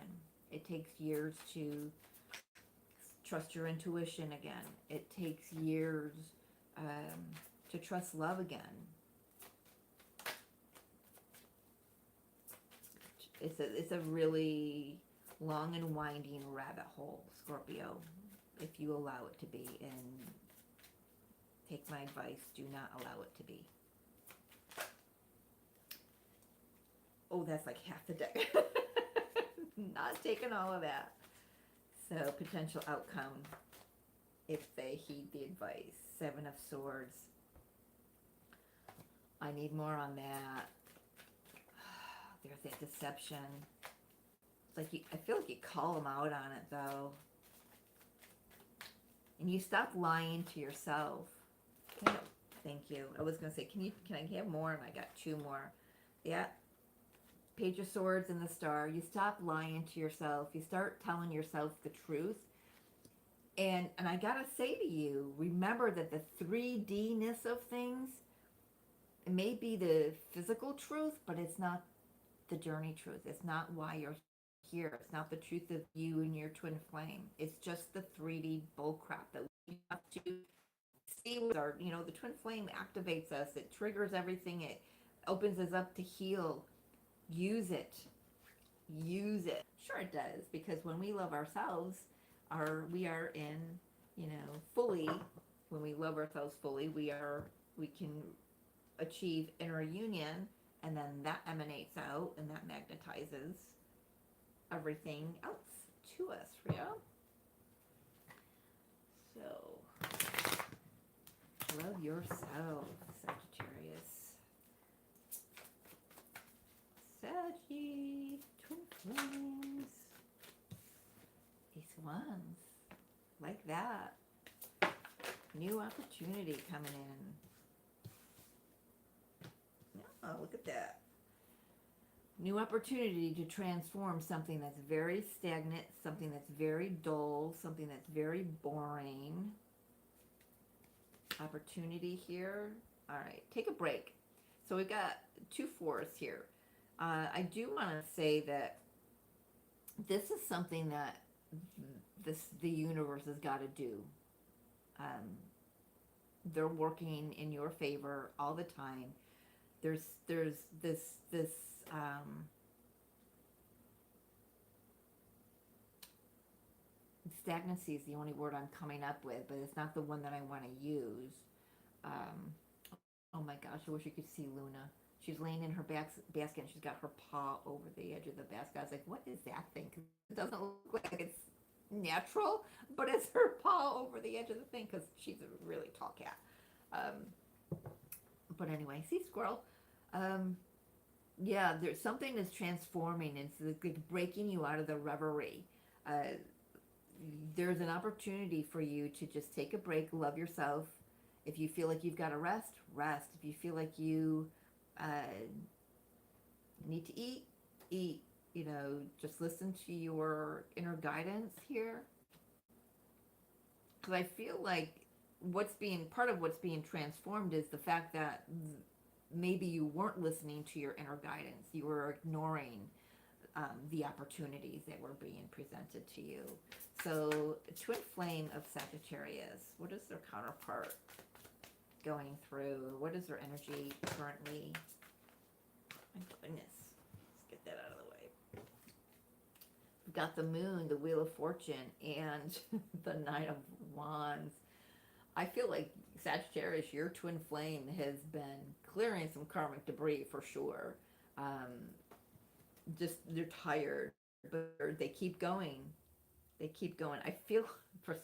It takes years to trust your intuition again. It takes years to trust love again. It's a really long and winding rabbit hole, Scorpio, if you allow it to be. And take my advice, do not allow it to be. Oh, that's like half the deck. Not taking all of that. So, potential outcome if they heed the advice. Seven of Swords. I need more on that. There's that deception. It's like I feel like you call them out on it, though. And you stop lying to yourself. Thank you. I was going to say, can I have more? And I got two more. Yeah. Page of Swords and the Star. You stop lying to yourself. You start telling yourself the truth. And I got to say to you, remember that the 3D-ness of things, it may be the physical truth, but it's not the journey truth. It's not why you're here. It's not the truth of you and your twin flame. It's just the 3D bullcrap that we have to see with our, the twin flame activates us. It triggers everything. It opens us up to heal. Use it. Use it. Sure it does, because when we love ourselves, we are in, fully, when we love ourselves fully, we can achieve inner union, and then that emanates out, and that magnetizes everything else to us, So, love yourself, Sagittarius. Saggy, twin flames. Ace of Wands. Like that. New opportunity coming in. Oh, look at that. New opportunity to transform something that's very stagnant, something that's very dull, something that's very boring. Opportunity here. All right, take a break. So we've got 2 4s here. I do want to say that this is something that the universe has got to do. They're working in your favor all the time. There's this stagnancy is the only word I'm coming up with, but it's not the one that I want to use. Oh my gosh, I wish you could see Luna. She's laying in her basket and she's got her paw over the edge of the basket. I was like, what is that thing? It doesn't look like it's natural, but it's her paw over the edge of the thing because she's a really tall cat. But anyway, see, squirrel. Yeah, there's something that's transforming. It's like breaking you out of the reverie. There's an opportunity for you to just take a break, love yourself. If you feel like you've got to rest, rest. If you feel like you need to eat. Just listen to your inner guidance here. Because I feel like part of what's being transformed is the fact that maybe you weren't listening to your inner guidance. You were ignoring the opportunities that were being presented to you. So, twin flame of Sagittarius, what is their counterpart going through? What is their energy currently? My goodness. Let's get that out of the way. We've got the moon, the wheel of fortune, and the Knight of Wands. I feel like Sagittarius, your twin flame, has been clearing some karmic debris for sure. Just they're tired, but they keep going. They keep going. I feel,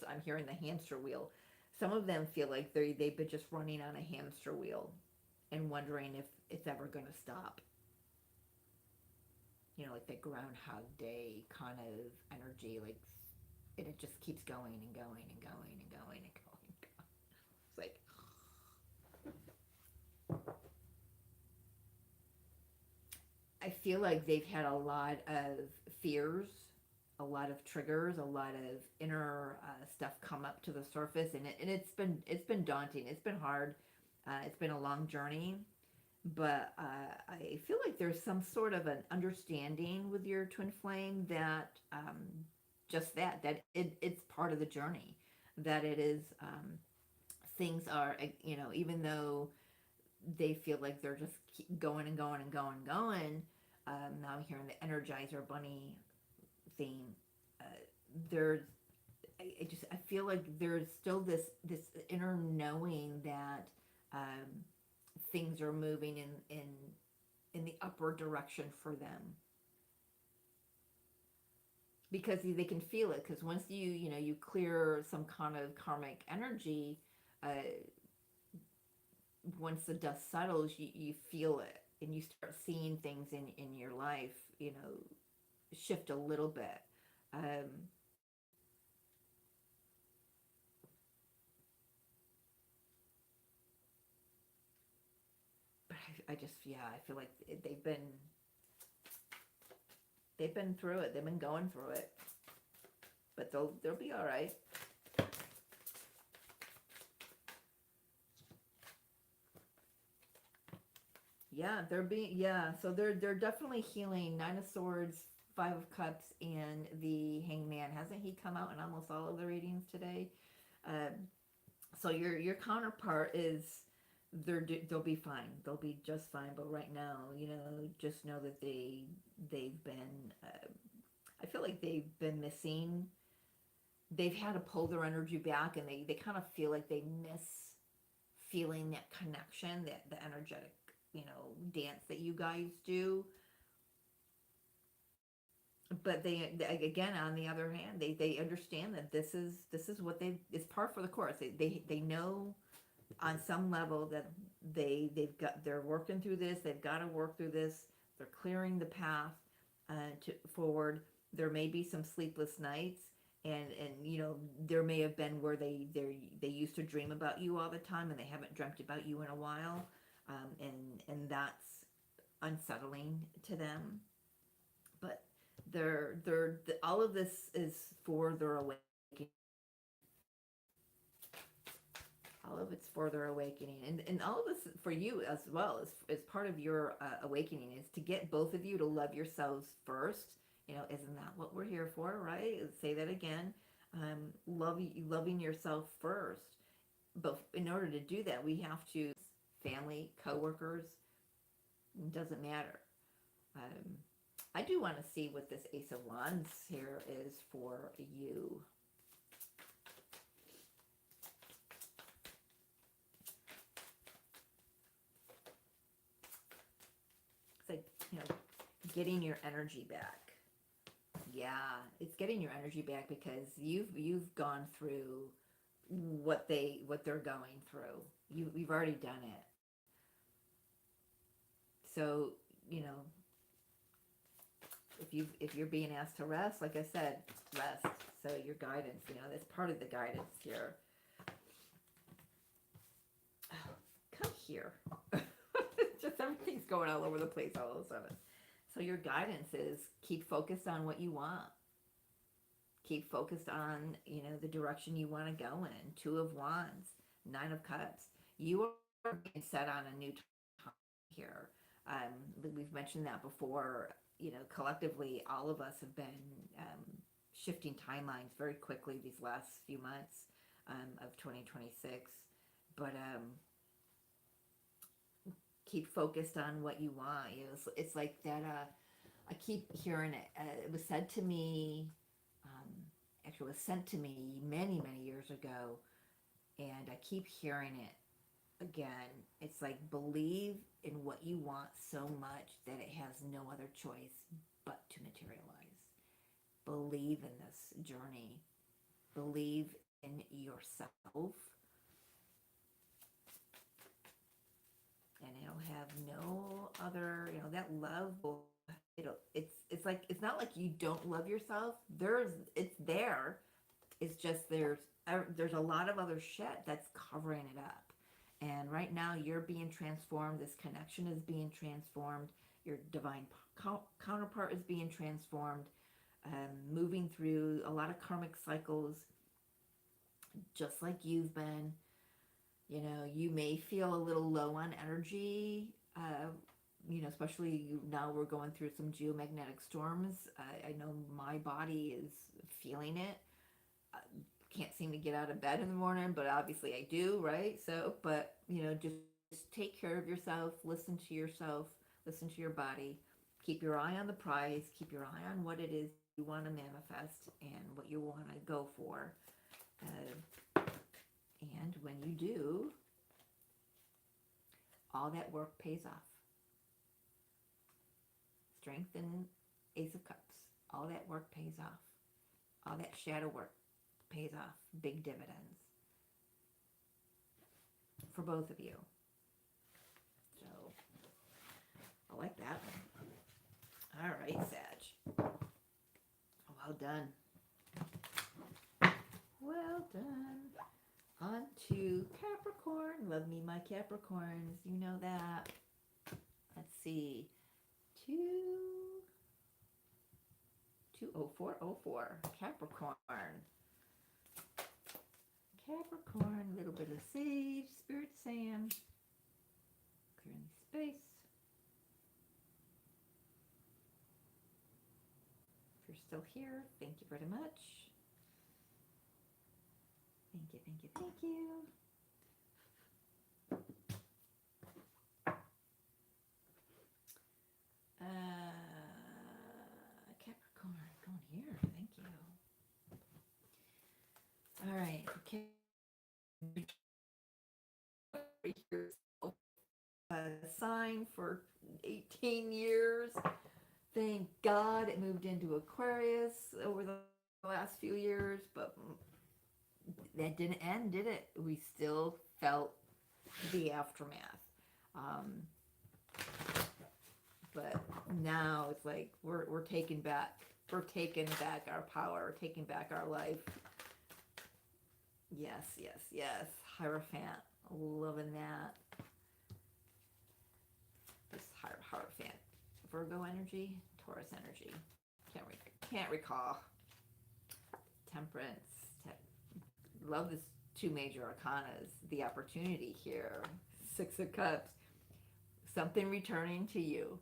I'm hearing the hamster wheel. Some of them feel like they've been just running on a hamster wheel and wondering if it's ever going to stop. Like the Groundhog Day kind of energy, and it just keeps going and going and going and going and going and going. It's like, I feel like they've had a lot of fears, a lot of triggers, a lot of inner stuff come up to the surface, and it's been daunting. It's been hard. It's been a long journey, but I feel like there's some sort of an understanding with your twin flame that just that it's part of the journey, that it is things are, even though they feel like they're just keep going and going and going and going. Now I'm hearing the Energizer Bunny theme. Uh, there's, I feel like there's still this inner knowing that um, things are moving in the upward direction for them, because they can feel it. Because once you clear some kind of karmic energy, uh, once the dust settles, you feel it, and you start seeing things in your life, shift a little bit. Um, but I just, yeah, I feel like they've been through it. They've been going through it, but they'll be all right. Yeah, so they're definitely healing. Nine of Swords, Five of Cups, and the Hangman. Hasn't he come out in almost all of the readings today? Um, so your counterpart is, they'll be fine. They'll be just fine. But right now, just know that they've been. I feel like they've been missing. They've had to pull their energy back, and they kind of feel like they miss feeling that connection, that the energetic, dance that you guys do. But they again, on the other hand, they understand that this is what it's par for the course. They know on some level that they're working through this. They've got to work through this. They're clearing the path to forward. There may be some sleepless nights, and there may have been where they used to dream about you all the time, and they haven't dreamt about you in a while, and that's unsettling to them. But all of this is for their awakening. All of it's for their awakening, and all of this for you as well, as part of your awakening, is to get both of you to love yourselves first. Isn't that what we're here for, right? Say that again. Loving yourself first. But in order to do that, we have to, family, coworkers, doesn't matter. um, I do want to see what this Ace of Wands here is for you. It's like, getting your energy back. Yeah, it's getting your energy back, because you've gone through what they're going through. You've already done it. So, you know, if you're being asked to rest, like I said, rest. So your guidance, that's part of the guidance here. Oh, come here. Just everything's going all over the place all of a sudden. So your guidance is, keep focused on what you want. Keep focused on, the direction you want to go in. Two of Wands, Nine of Cups. You are being set on a new time here. We've mentioned that before. Collectively, all of us have been shifting timelines very quickly these last few months of 2026. But keep focused on what you want. It's like that. I keep hearing it. It was said to me. Actually, it was sent to me many, many years ago, and I keep hearing it again. It's like, believe in what you want so much that it has no other choice but to materialize. Believe in this journey. Believe in yourself, and it'll have no other. That love will. It's like, it's not like you don't love yourself. It's there. It's just there's a lot of other shit that's covering it up. And right now you're being transformed. This connection is being transformed. Your divine counterpart is being transformed. Moving through a lot of karmic cycles, just like you've been. You may feel a little low on energy. Especially now we're going through some geomagnetic storms. I know my body is feeling it. Can't seem to get out of bed in the morning, but obviously I do, right? So, but just take care of yourself, listen to yourself, listen to your body. Keep your eye on the prize. Keep your eye on what it is you want to manifest and what you want to go for. And when you do, all that work pays off. Strength and Ace of Cups. All that work pays off. All that shadow work pays off. Big dividends for both of you. So, I like that. All right, Sag. Well done. Well done. On to Capricorn. Love me, my Capricorns. You know that. Let's see. 20404. Capricorn. Capricorn. A little bit of sage. Spirit sand. Clearing space. If you're still here, thank you very much. Thank you, thank you, thank you. Capricorn, going here. Thank you. All right. Okay. Sign for 18 years. Thank God it moved into Aquarius over the last few years, but that didn't end, did it? We still felt the aftermath. But now it's like we're taking back our power, we're taking back our life. Yes, yes, yes. Hierophant, loving that. This Hierophant, Virgo energy, Taurus energy. Can't recall. Temperance. Love this two major arcanas. The opportunity here. 6 of Cups. Something returning to you.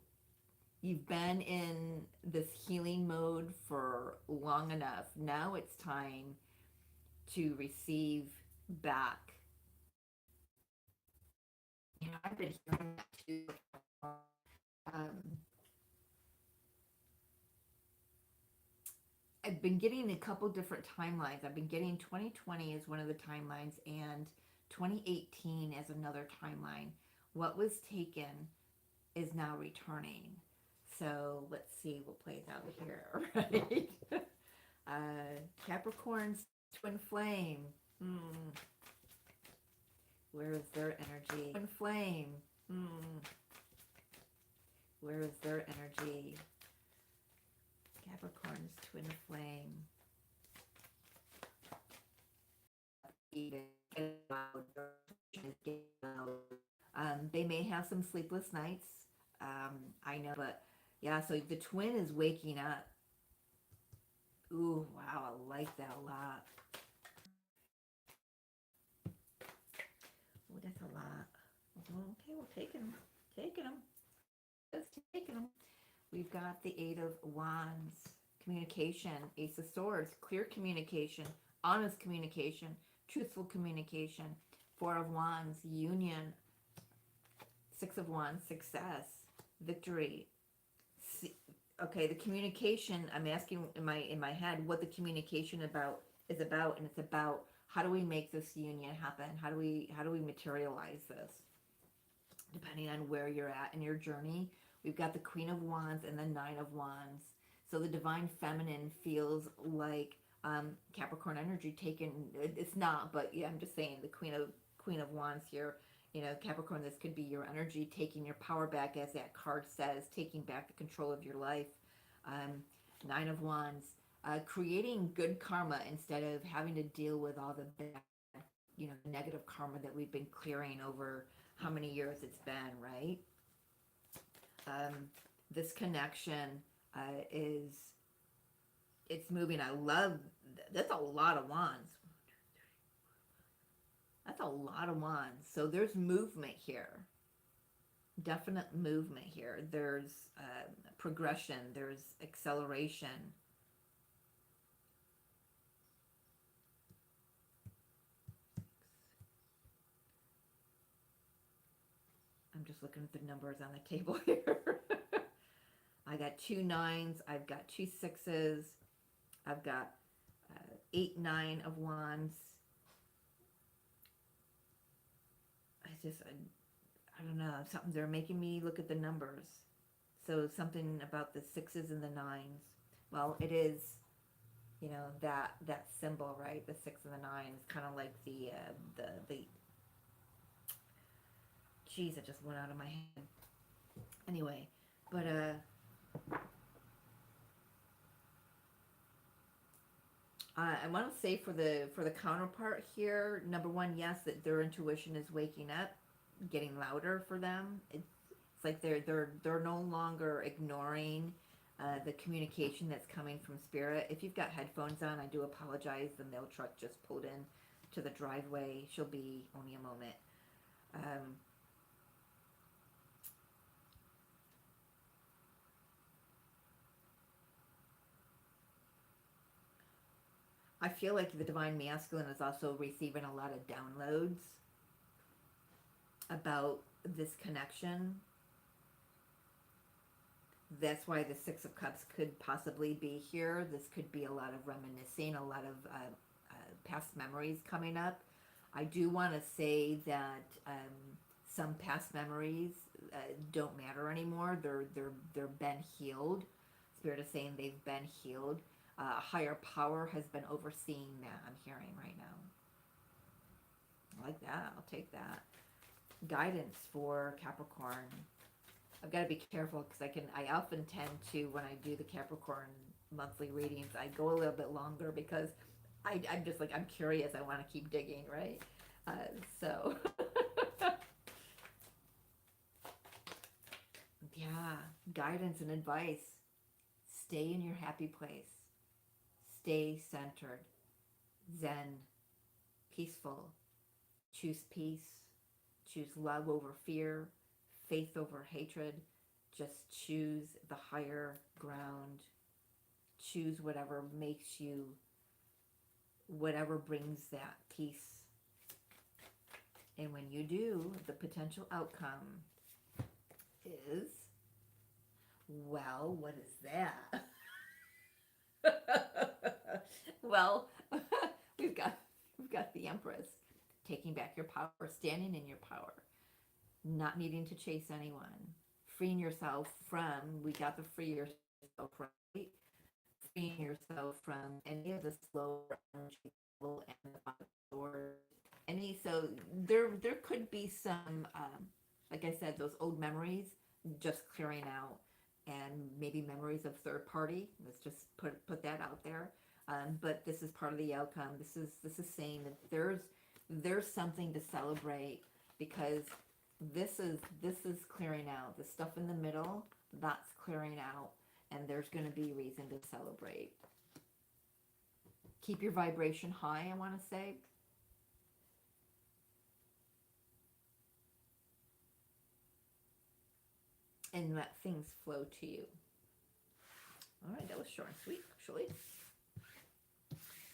You've been in this healing mode for long enough. Now it's time to receive back. You know, I've been hearing that too. I've been getting a couple different timelines. I've been getting 2020 as one of the timelines and 2018 as another timeline. What was taken is now returning. So let's see what plays out here, right? Capricorn's twin flame. Where is their energy? Twin flame. Where is their energy? Capricorn's twin flame. They may have some sleepless nights. I know, but yeah, so the twin is waking up. Ooh, wow, I like that a lot. Oh, that's a lot. Okay, we're taking them. Just taking them. We've got the 8 of Wands, communication, Ace of Swords, clear communication, honest communication, truthful communication, 4 of Wands, union, 6 of Wands, success, victory. Okay, the communication, I'm asking in my head what the communication is about, and it's about how do we make this union happen? How do we materialize this? Depending on where you're at in your journey. We've got the Queen of Wands and the 9 of Wands. So the divine feminine feels like Capricorn energy taken. It's not, but yeah, I'm just saying the Queen of Wands here. You know, Capricorn, this could be your energy taking your power back, as that card says, taking back the control of your life. 9 of Wands, creating good karma instead of having to deal with all the bad, negative karma that we've been clearing over how many years it's been, right? This connection it's moving. I love, that's a lot of wands. That's a lot of wands. So there's movement here. Definite movement here. There's progression. There's acceleration. I'm just looking at the numbers on the table here. I got 2 9s. I've got 2 6s. I've got 8 9 of wands. I don't know. Something, they're making me look at the numbers. So something about the 6s and the 9s. Well, it is, you know, that symbol, right? The 6 and the 9 is kind of like the geez, it just went out of my head. Anyway, but I want to say for the counterpart here, number one, yes, that their intuition is waking up, getting louder for them. It's like they're no longer ignoring the communication that's coming from spirit. If you've got headphones on, I do apologize. The mail truck just pulled in to the driveway. She'll be only a moment. I feel like the Divine Masculine is also receiving a lot of downloads about this connection. That's why the Six of Cups could possibly be here. This could be a lot of reminiscing, a lot of past memories coming up. I do want to say that some past memories don't matter anymore. They're been healed. Spirit is saying they've been healed. A higher power has been overseeing that, I'm hearing right now. I like that. I'll take that. Guidance for Capricorn. I've got to be careful because I often tend to, when I do the Capricorn monthly readings, I go a little bit longer because I'm just like, I'm curious. I want to keep digging, right? So, yeah, guidance and advice. Stay in your happy place. Stay centered, zen, peaceful. Choose peace. Choose love over fear, faith over hatred. Just choose the higher ground. Choose whatever makes you, whatever brings that peace. And when you do, the potential outcome is, well, what is that? Well, we've got the Empress taking back your power, standing in your power, not needing to chase anyone, freeing yourself from, we got the free yourself, right? Freeing yourself from any of the slower energy level and or any, so there could be some like I said, those old memories just clearing out, and maybe memories of third party. Let's just put that out there. But this is part of the outcome. This is saying that there's something to celebrate, because this is clearing out. The stuff in the middle, that's clearing out, and there's going to be reason to celebrate. Keep your vibration high, I want to say. And let things flow to you. All right, that was short and sweet, actually.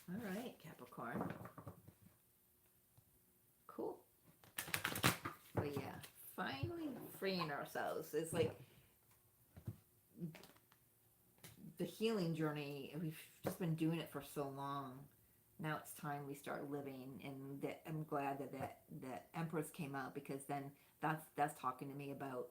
All right, Capricorn. Cool. But yeah, finally freeing ourselves. It's like the healing journey. We've just been doing it for so long. Now it's time we start living, and that I'm glad that Empress came out, because then that's talking to me about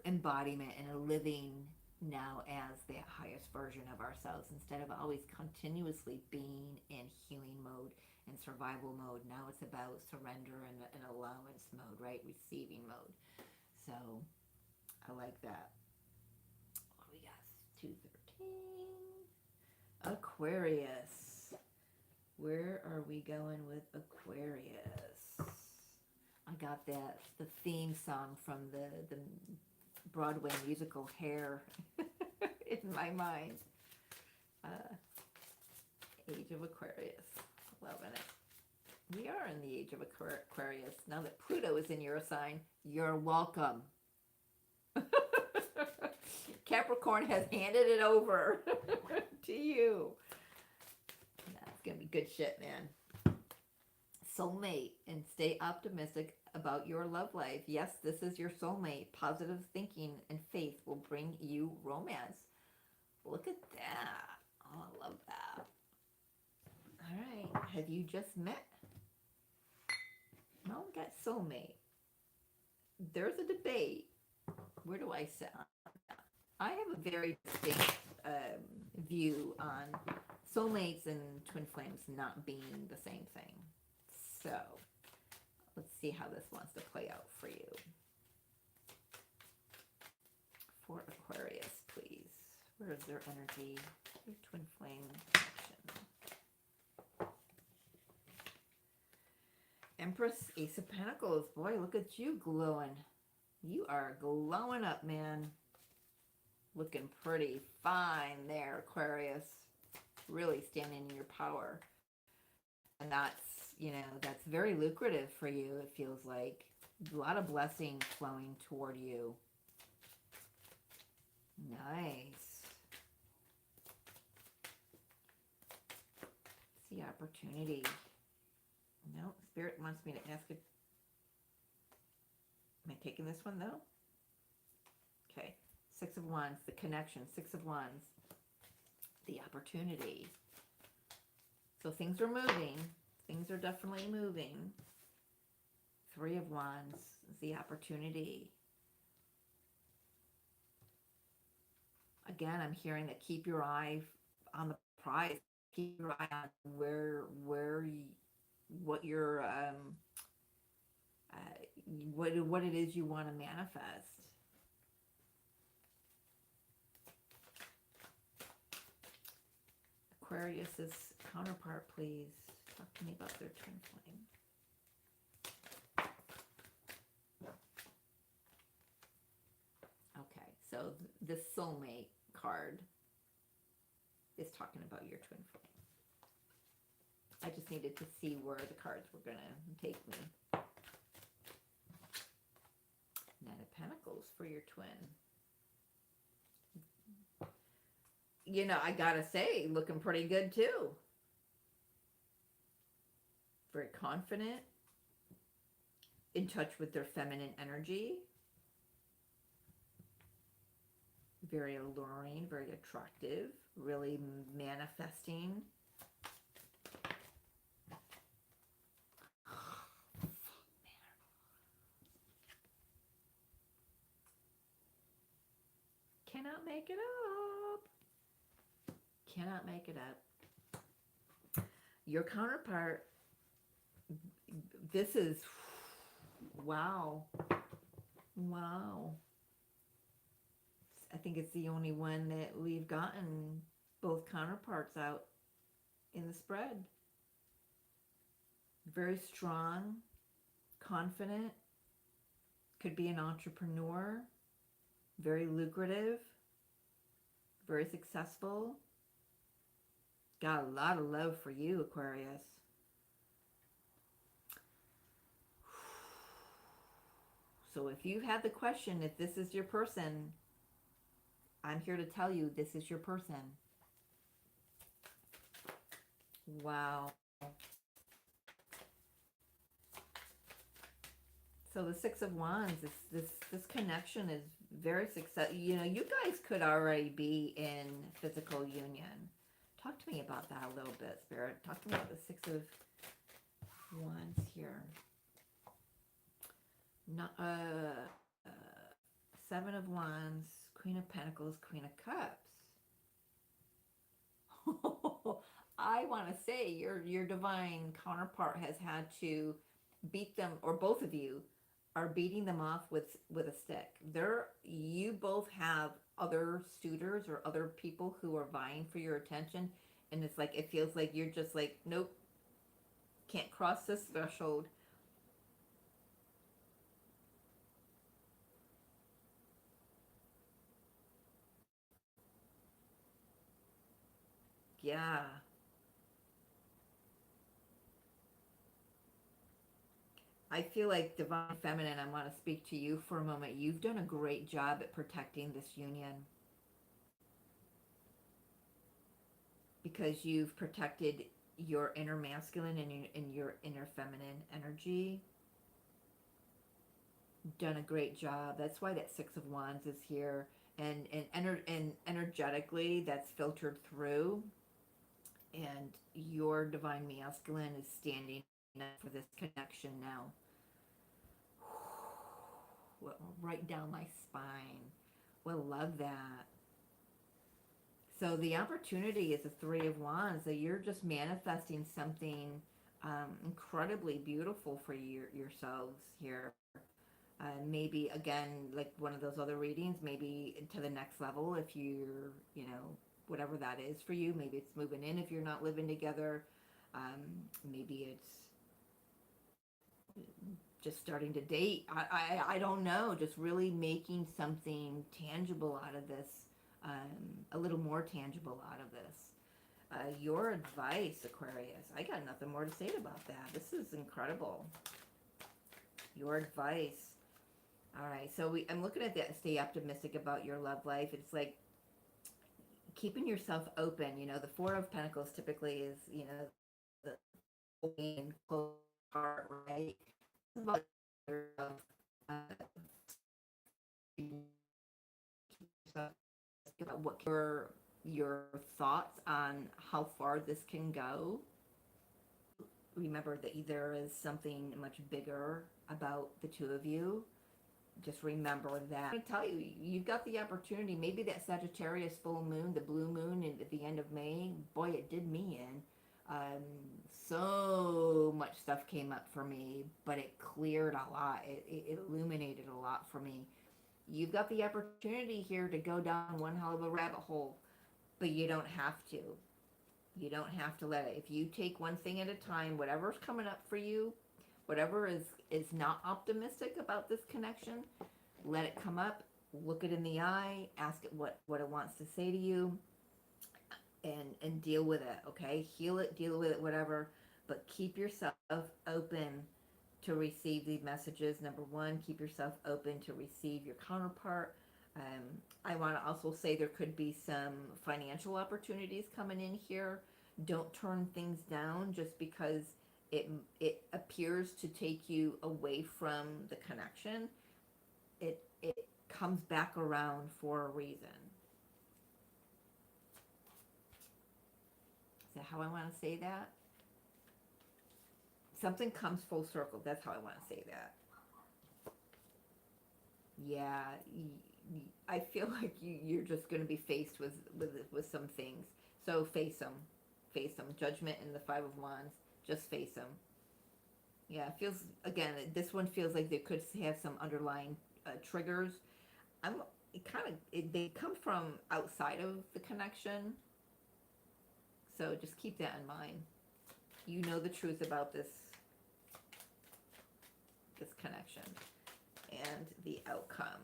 embodiment and living now as the highest version of ourselves, instead of always continuously being in healing mode and survival mode. Now it's about surrender and allowance mode, right? Receiving mode. So I like that. What do we got? 213. Aquarius. Where are we going with Aquarius? I got that, the theme song from the Broadway musical Hair in my mind. Age of Aquarius. Loving it. We are in the age of Aquarius. Now that Pluto is in your sign, you're welcome. Capricorn has handed it over to you. That's going to be good shit, man. Soulmate, and stay optimistic about your love life. Yes, this is your soulmate. Positive thinking and faith will bring you romance. Look at that. Oh, I love that. All right. Have you just met? No, we got soulmate. There's a debate. Where do I sit on that? I have a very distinct view on soulmates and twin flames not being the same thing. So let's see how this wants to play out for you. For Aquarius, please. Where is their energy? Your twin flame connection. Empress, Ace of Pentacles. Boy, look at you glowing. You are glowing up, man. Looking pretty fine there, Aquarius. Really standing in your power. And that's, you know, that's very lucrative for you, it feels like. A lot of blessings flowing toward you. Nice. See opportunity. No, Spirit wants me to ask it. Am I taking this one though? Okay. Six of Wands, the connection. Six of Wands, the opportunity. So things are moving. Things are definitely moving. Three of Wands is the opportunity. Again, I'm hearing that keep your eye on the prize. Keep your eye on what your what it is you want to manifest. Aquarius's counterpart, please talk to me about their twin flame. Okay, so this soulmate card is talking about your twin flame. I just needed to see where the cards were going to take me. Nine of Pentacles for your twin. You know, I gotta say, looking pretty good too. Very confident. In touch with their feminine energy. Very alluring, very attractive. Really manifesting. Cannot make it up. Cannot make it up. Your counterpart, this is, wow. Wow. I think it's the only one that we've gotten both counterparts out in the spread. Very strong, confident, could be an entrepreneur, very lucrative, very successful. Got a lot of love for you, Aquarius. So if you've had the question, if this is your person, I'm here to tell you this is your person. Wow. So the Six of Wands, this connection is very successful. You know, you guys could already be in physical union. Talk to me about that a little bit, Spirit. Talk to me about the Six of Wands here. No, Seven of Wands, Queen of Pentacles, Queen of Cups. I want to say your divine counterpart has had to beat them, or both of you are beating them off with a stick. You both have other suitors or other people who are vying for your attention, and it's like it feels like you're just like, nope, can't cross this threshold. Yeah. I feel like Divine Feminine, I want to speak to you for a moment. You've done a great job at protecting this union. Because you've protected your inner masculine and your inner feminine energy. done a great job. That's why that Six of Wands is here. And energetically, that's filtered through. And your divine masculine is standing up for this connection now. Well, right down my spine. Well, love that. So the opportunity is the Three of Wands. So you're just manifesting something incredibly beautiful for yourselves here. Maybe, again, like one of those other readings, maybe to the next level if you're, whatever that is for you. Maybe it's moving in if you're not living together. Maybe it's just starting to date. I don't know. Just really making something tangible out of this. A little more tangible out of this. Your advice, Aquarius. I got nothing more to say about that. This is incredible. Your advice. All right, so I'm looking at that. Stay optimistic about your love life. It's like keeping yourself open. The Four of Pentacles typically is, the open and closed heart, right? It's about what your thoughts on how far this can go. Remember that there is something much bigger about the two of you. Just remember that. I'm going to tell you, you've got the opportunity. Maybe that Sagittarius full moon, the blue moon at the end of May, boy, it did me in. So much stuff came up for me, but it cleared a lot. It illuminated a lot for me. You've got the opportunity here to go down one hell of a rabbit hole, but you don't have to. You don't have to let it. If you take one thing at a time, whatever's coming up for you, whatever is not optimistic about this connection, let it come up, look it in the eye, ask it what it wants to say to you, and deal with it, okay? Heal it, deal with it, whatever, but keep yourself open to receive these messages. Number one, keep yourself open to receive your counterpart. I want to also say there could be some financial opportunities coming in here. Don't turn things down just because it appears to take you away from the connection. It comes back around for a reason. Is that how I want to say that? Something comes full circle. That's how I want to say that. Yeah, I feel like you're just going to be faced with some things. So face them. Face them. Judgment and the Five of Wands. Just face them. Yeah, it feels, again, this one feels like they could have some underlying triggers. They come from outside of the connection. So just keep that in mind. You know the truth about this connection and the outcome.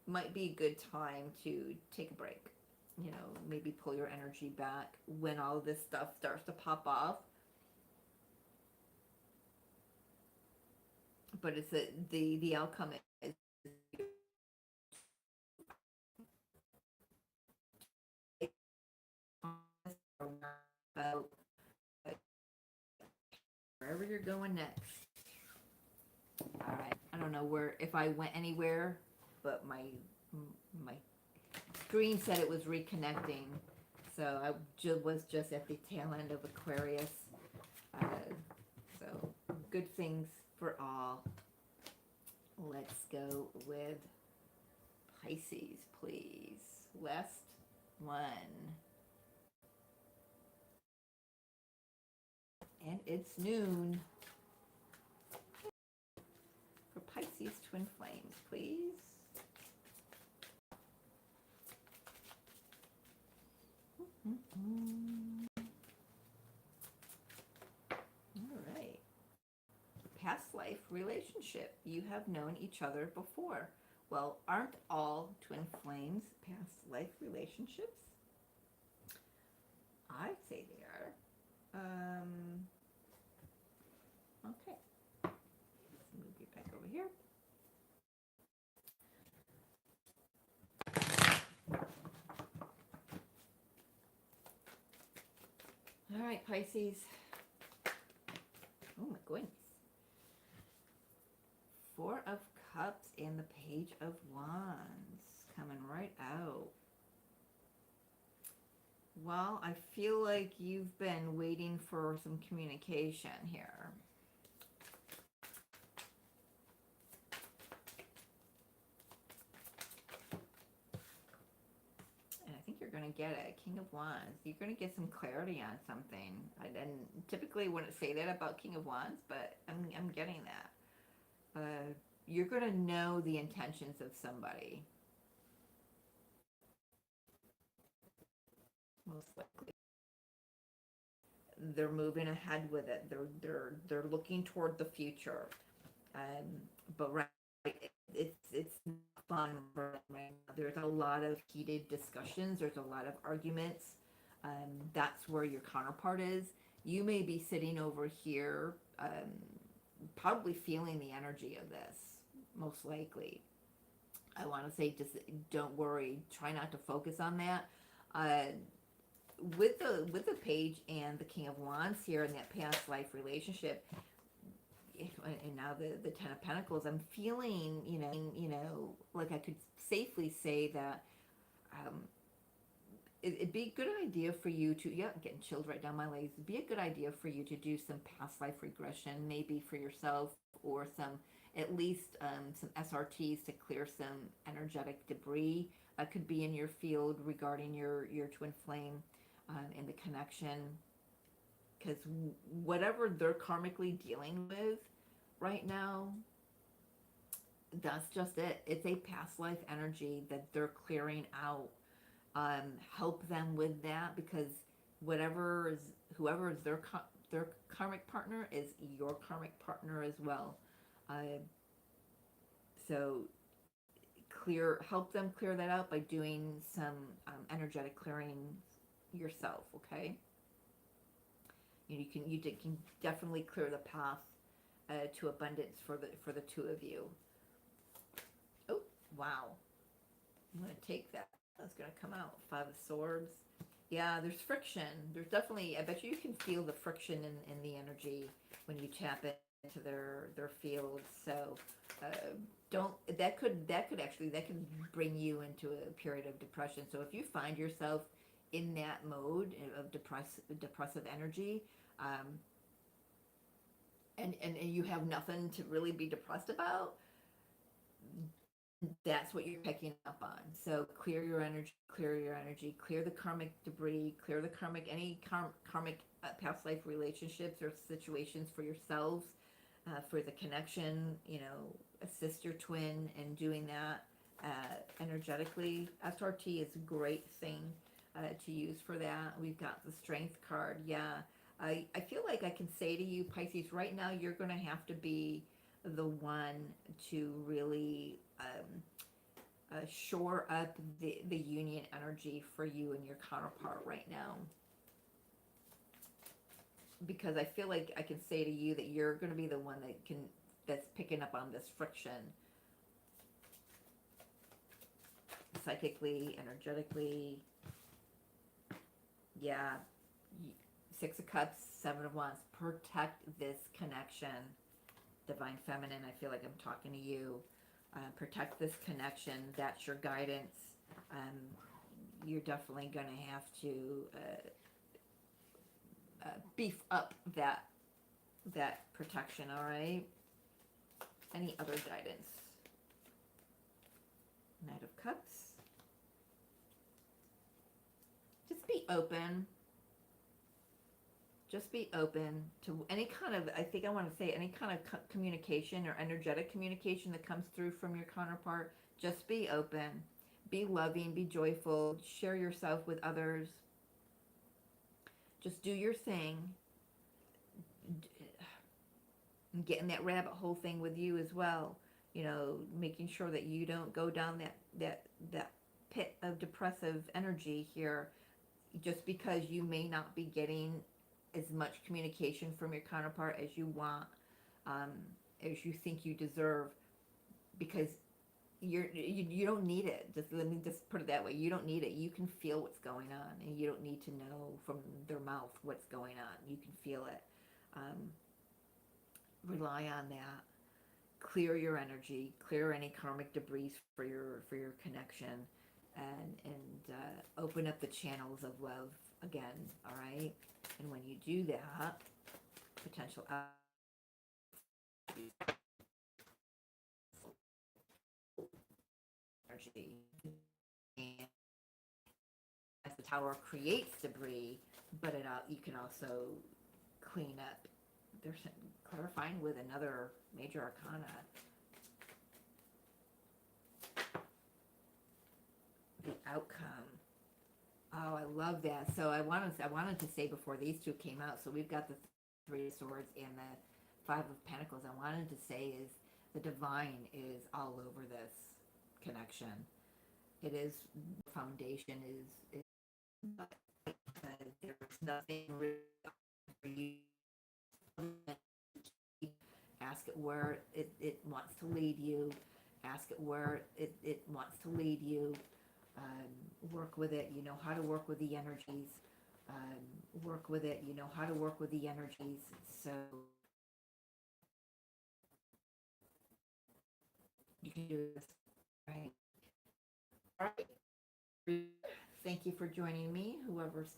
Might be a good time to take a break. Maybe pull your energy back when all this stuff starts to pop off. But it's the outcome is about wherever you're going next. All right, I don't know if I went anywhere, but my screen said it was reconnecting, so I was just at the tail end of Aquarius. So good things for all. Let's go with Pisces, please. Last one. And it's noon. For Pisces twin flames, please. All right. Past life relationship. You have known each other before. Well, aren't all twin flames past life relationships? I'd say they are. Okay. Let's move you back over here. All right, Pisces. Oh my goodness. Four of Cups and the Page of Wands coming right out. Well, I feel like you've been waiting for some communication here. And I think you're going to get it. King of Wands. You're going to get some clarity on something. I didn't typically wouldn't say that about King of Wands, but I'm getting that. You're going to know the intentions of somebody. Most likely. They're moving ahead with it. They're looking toward the future. But right, it's fun right now. There's a lot of heated discussions. There's a lot of arguments. That's where your counterpart is. You may be sitting over here, probably feeling the energy of this, most likely. I want to say just don't worry. Try not to focus on that. With the Page and the King of Wands here in that past life relationship, and now the Ten of Pentacles, I'm feeling, like I could safely say that it'd be a good idea for you to, I'm getting chilled right down my legs. It'd be a good idea for you to do some past life regression, maybe for yourself, or at least some SRTs to clear some energetic debris that could be in your field regarding your twin flame and the connection. Because whatever they're karmically dealing with right now, that's just it. It's a past life energy that they're clearing out. Help them with that, because whoever is their karmic partner is your karmic partner as well. So help them clear that out by doing some energetic clearing yourself. Okay. You can definitely clear the path to abundance for the two of you. Oh, wow. I'm going to take that. That's going to come out. Five of Swords. Yeah, there's friction. There's definitely, I bet you can feel the friction in the energy when you tap into their field. So that could bring you into a period of depression. So if you find yourself in that mode of depressive energy, and you have nothing to really be depressed about, that's what you're picking up on. So clear your energy, clear the karmic debris, clear the any karmic past life relationships or situations for yourselves, for the connection, assist your twin in doing that energetically. SRT is a great thing to use for that. We've got the Strength card. Yeah, I feel like I can say to you, Pisces, right now you're going to have to be the one to really shore up the union energy for you and your counterpart right now. Because I feel like I can say to you that you're going to be the one that's picking up on this friction. Psychically, energetically. Yeah. Six of Cups, Seven of Wands. Protect this connection. Divine Feminine, I feel like I'm talking to you. Protect this connection. That's your guidance. You're definitely going to have to beef up that protection, all right? Any other guidance? Knight of Cups. Just be open. Just be open to any kind of, I think I want to say, any kind of communication or energetic communication that comes through from your counterpart. Just be open. Be loving. Be joyful. Share yourself with others. Just do your thing. Get in that rabbit hole thing with you as well. Making sure that you don't go down that pit of depressive energy here, just because you may not be getting as much communication from your counterpart as you want, as you think you deserve, because you don't need it. Let me just put it that way. You don't need it. You can feel what's going on, and you don't need to know from their mouth what's going on. You can feel it. Rely on that. clear your energy, clear any karmic debris for your connection, and open up the channels of love again. All right, and when you do that, potential energy, and as the Tower creates debris, but you can also clean up. There's clarifying with another major arcana. The outcome. Oh, I love that. So I wanted to say before these two came out. So we've got the Three of Swords and the Five of Pentacles. I wanted to say is the divine is all over this connection. It is foundation is there's nothing really for you. Ask it where it wants to lead you. Ask it where it wants to lead you. Work with it. You know how to work with the energies. Work with it. You know how to work with the energies. So you can do this. Right. All right. Thank you for joining me, whoever's still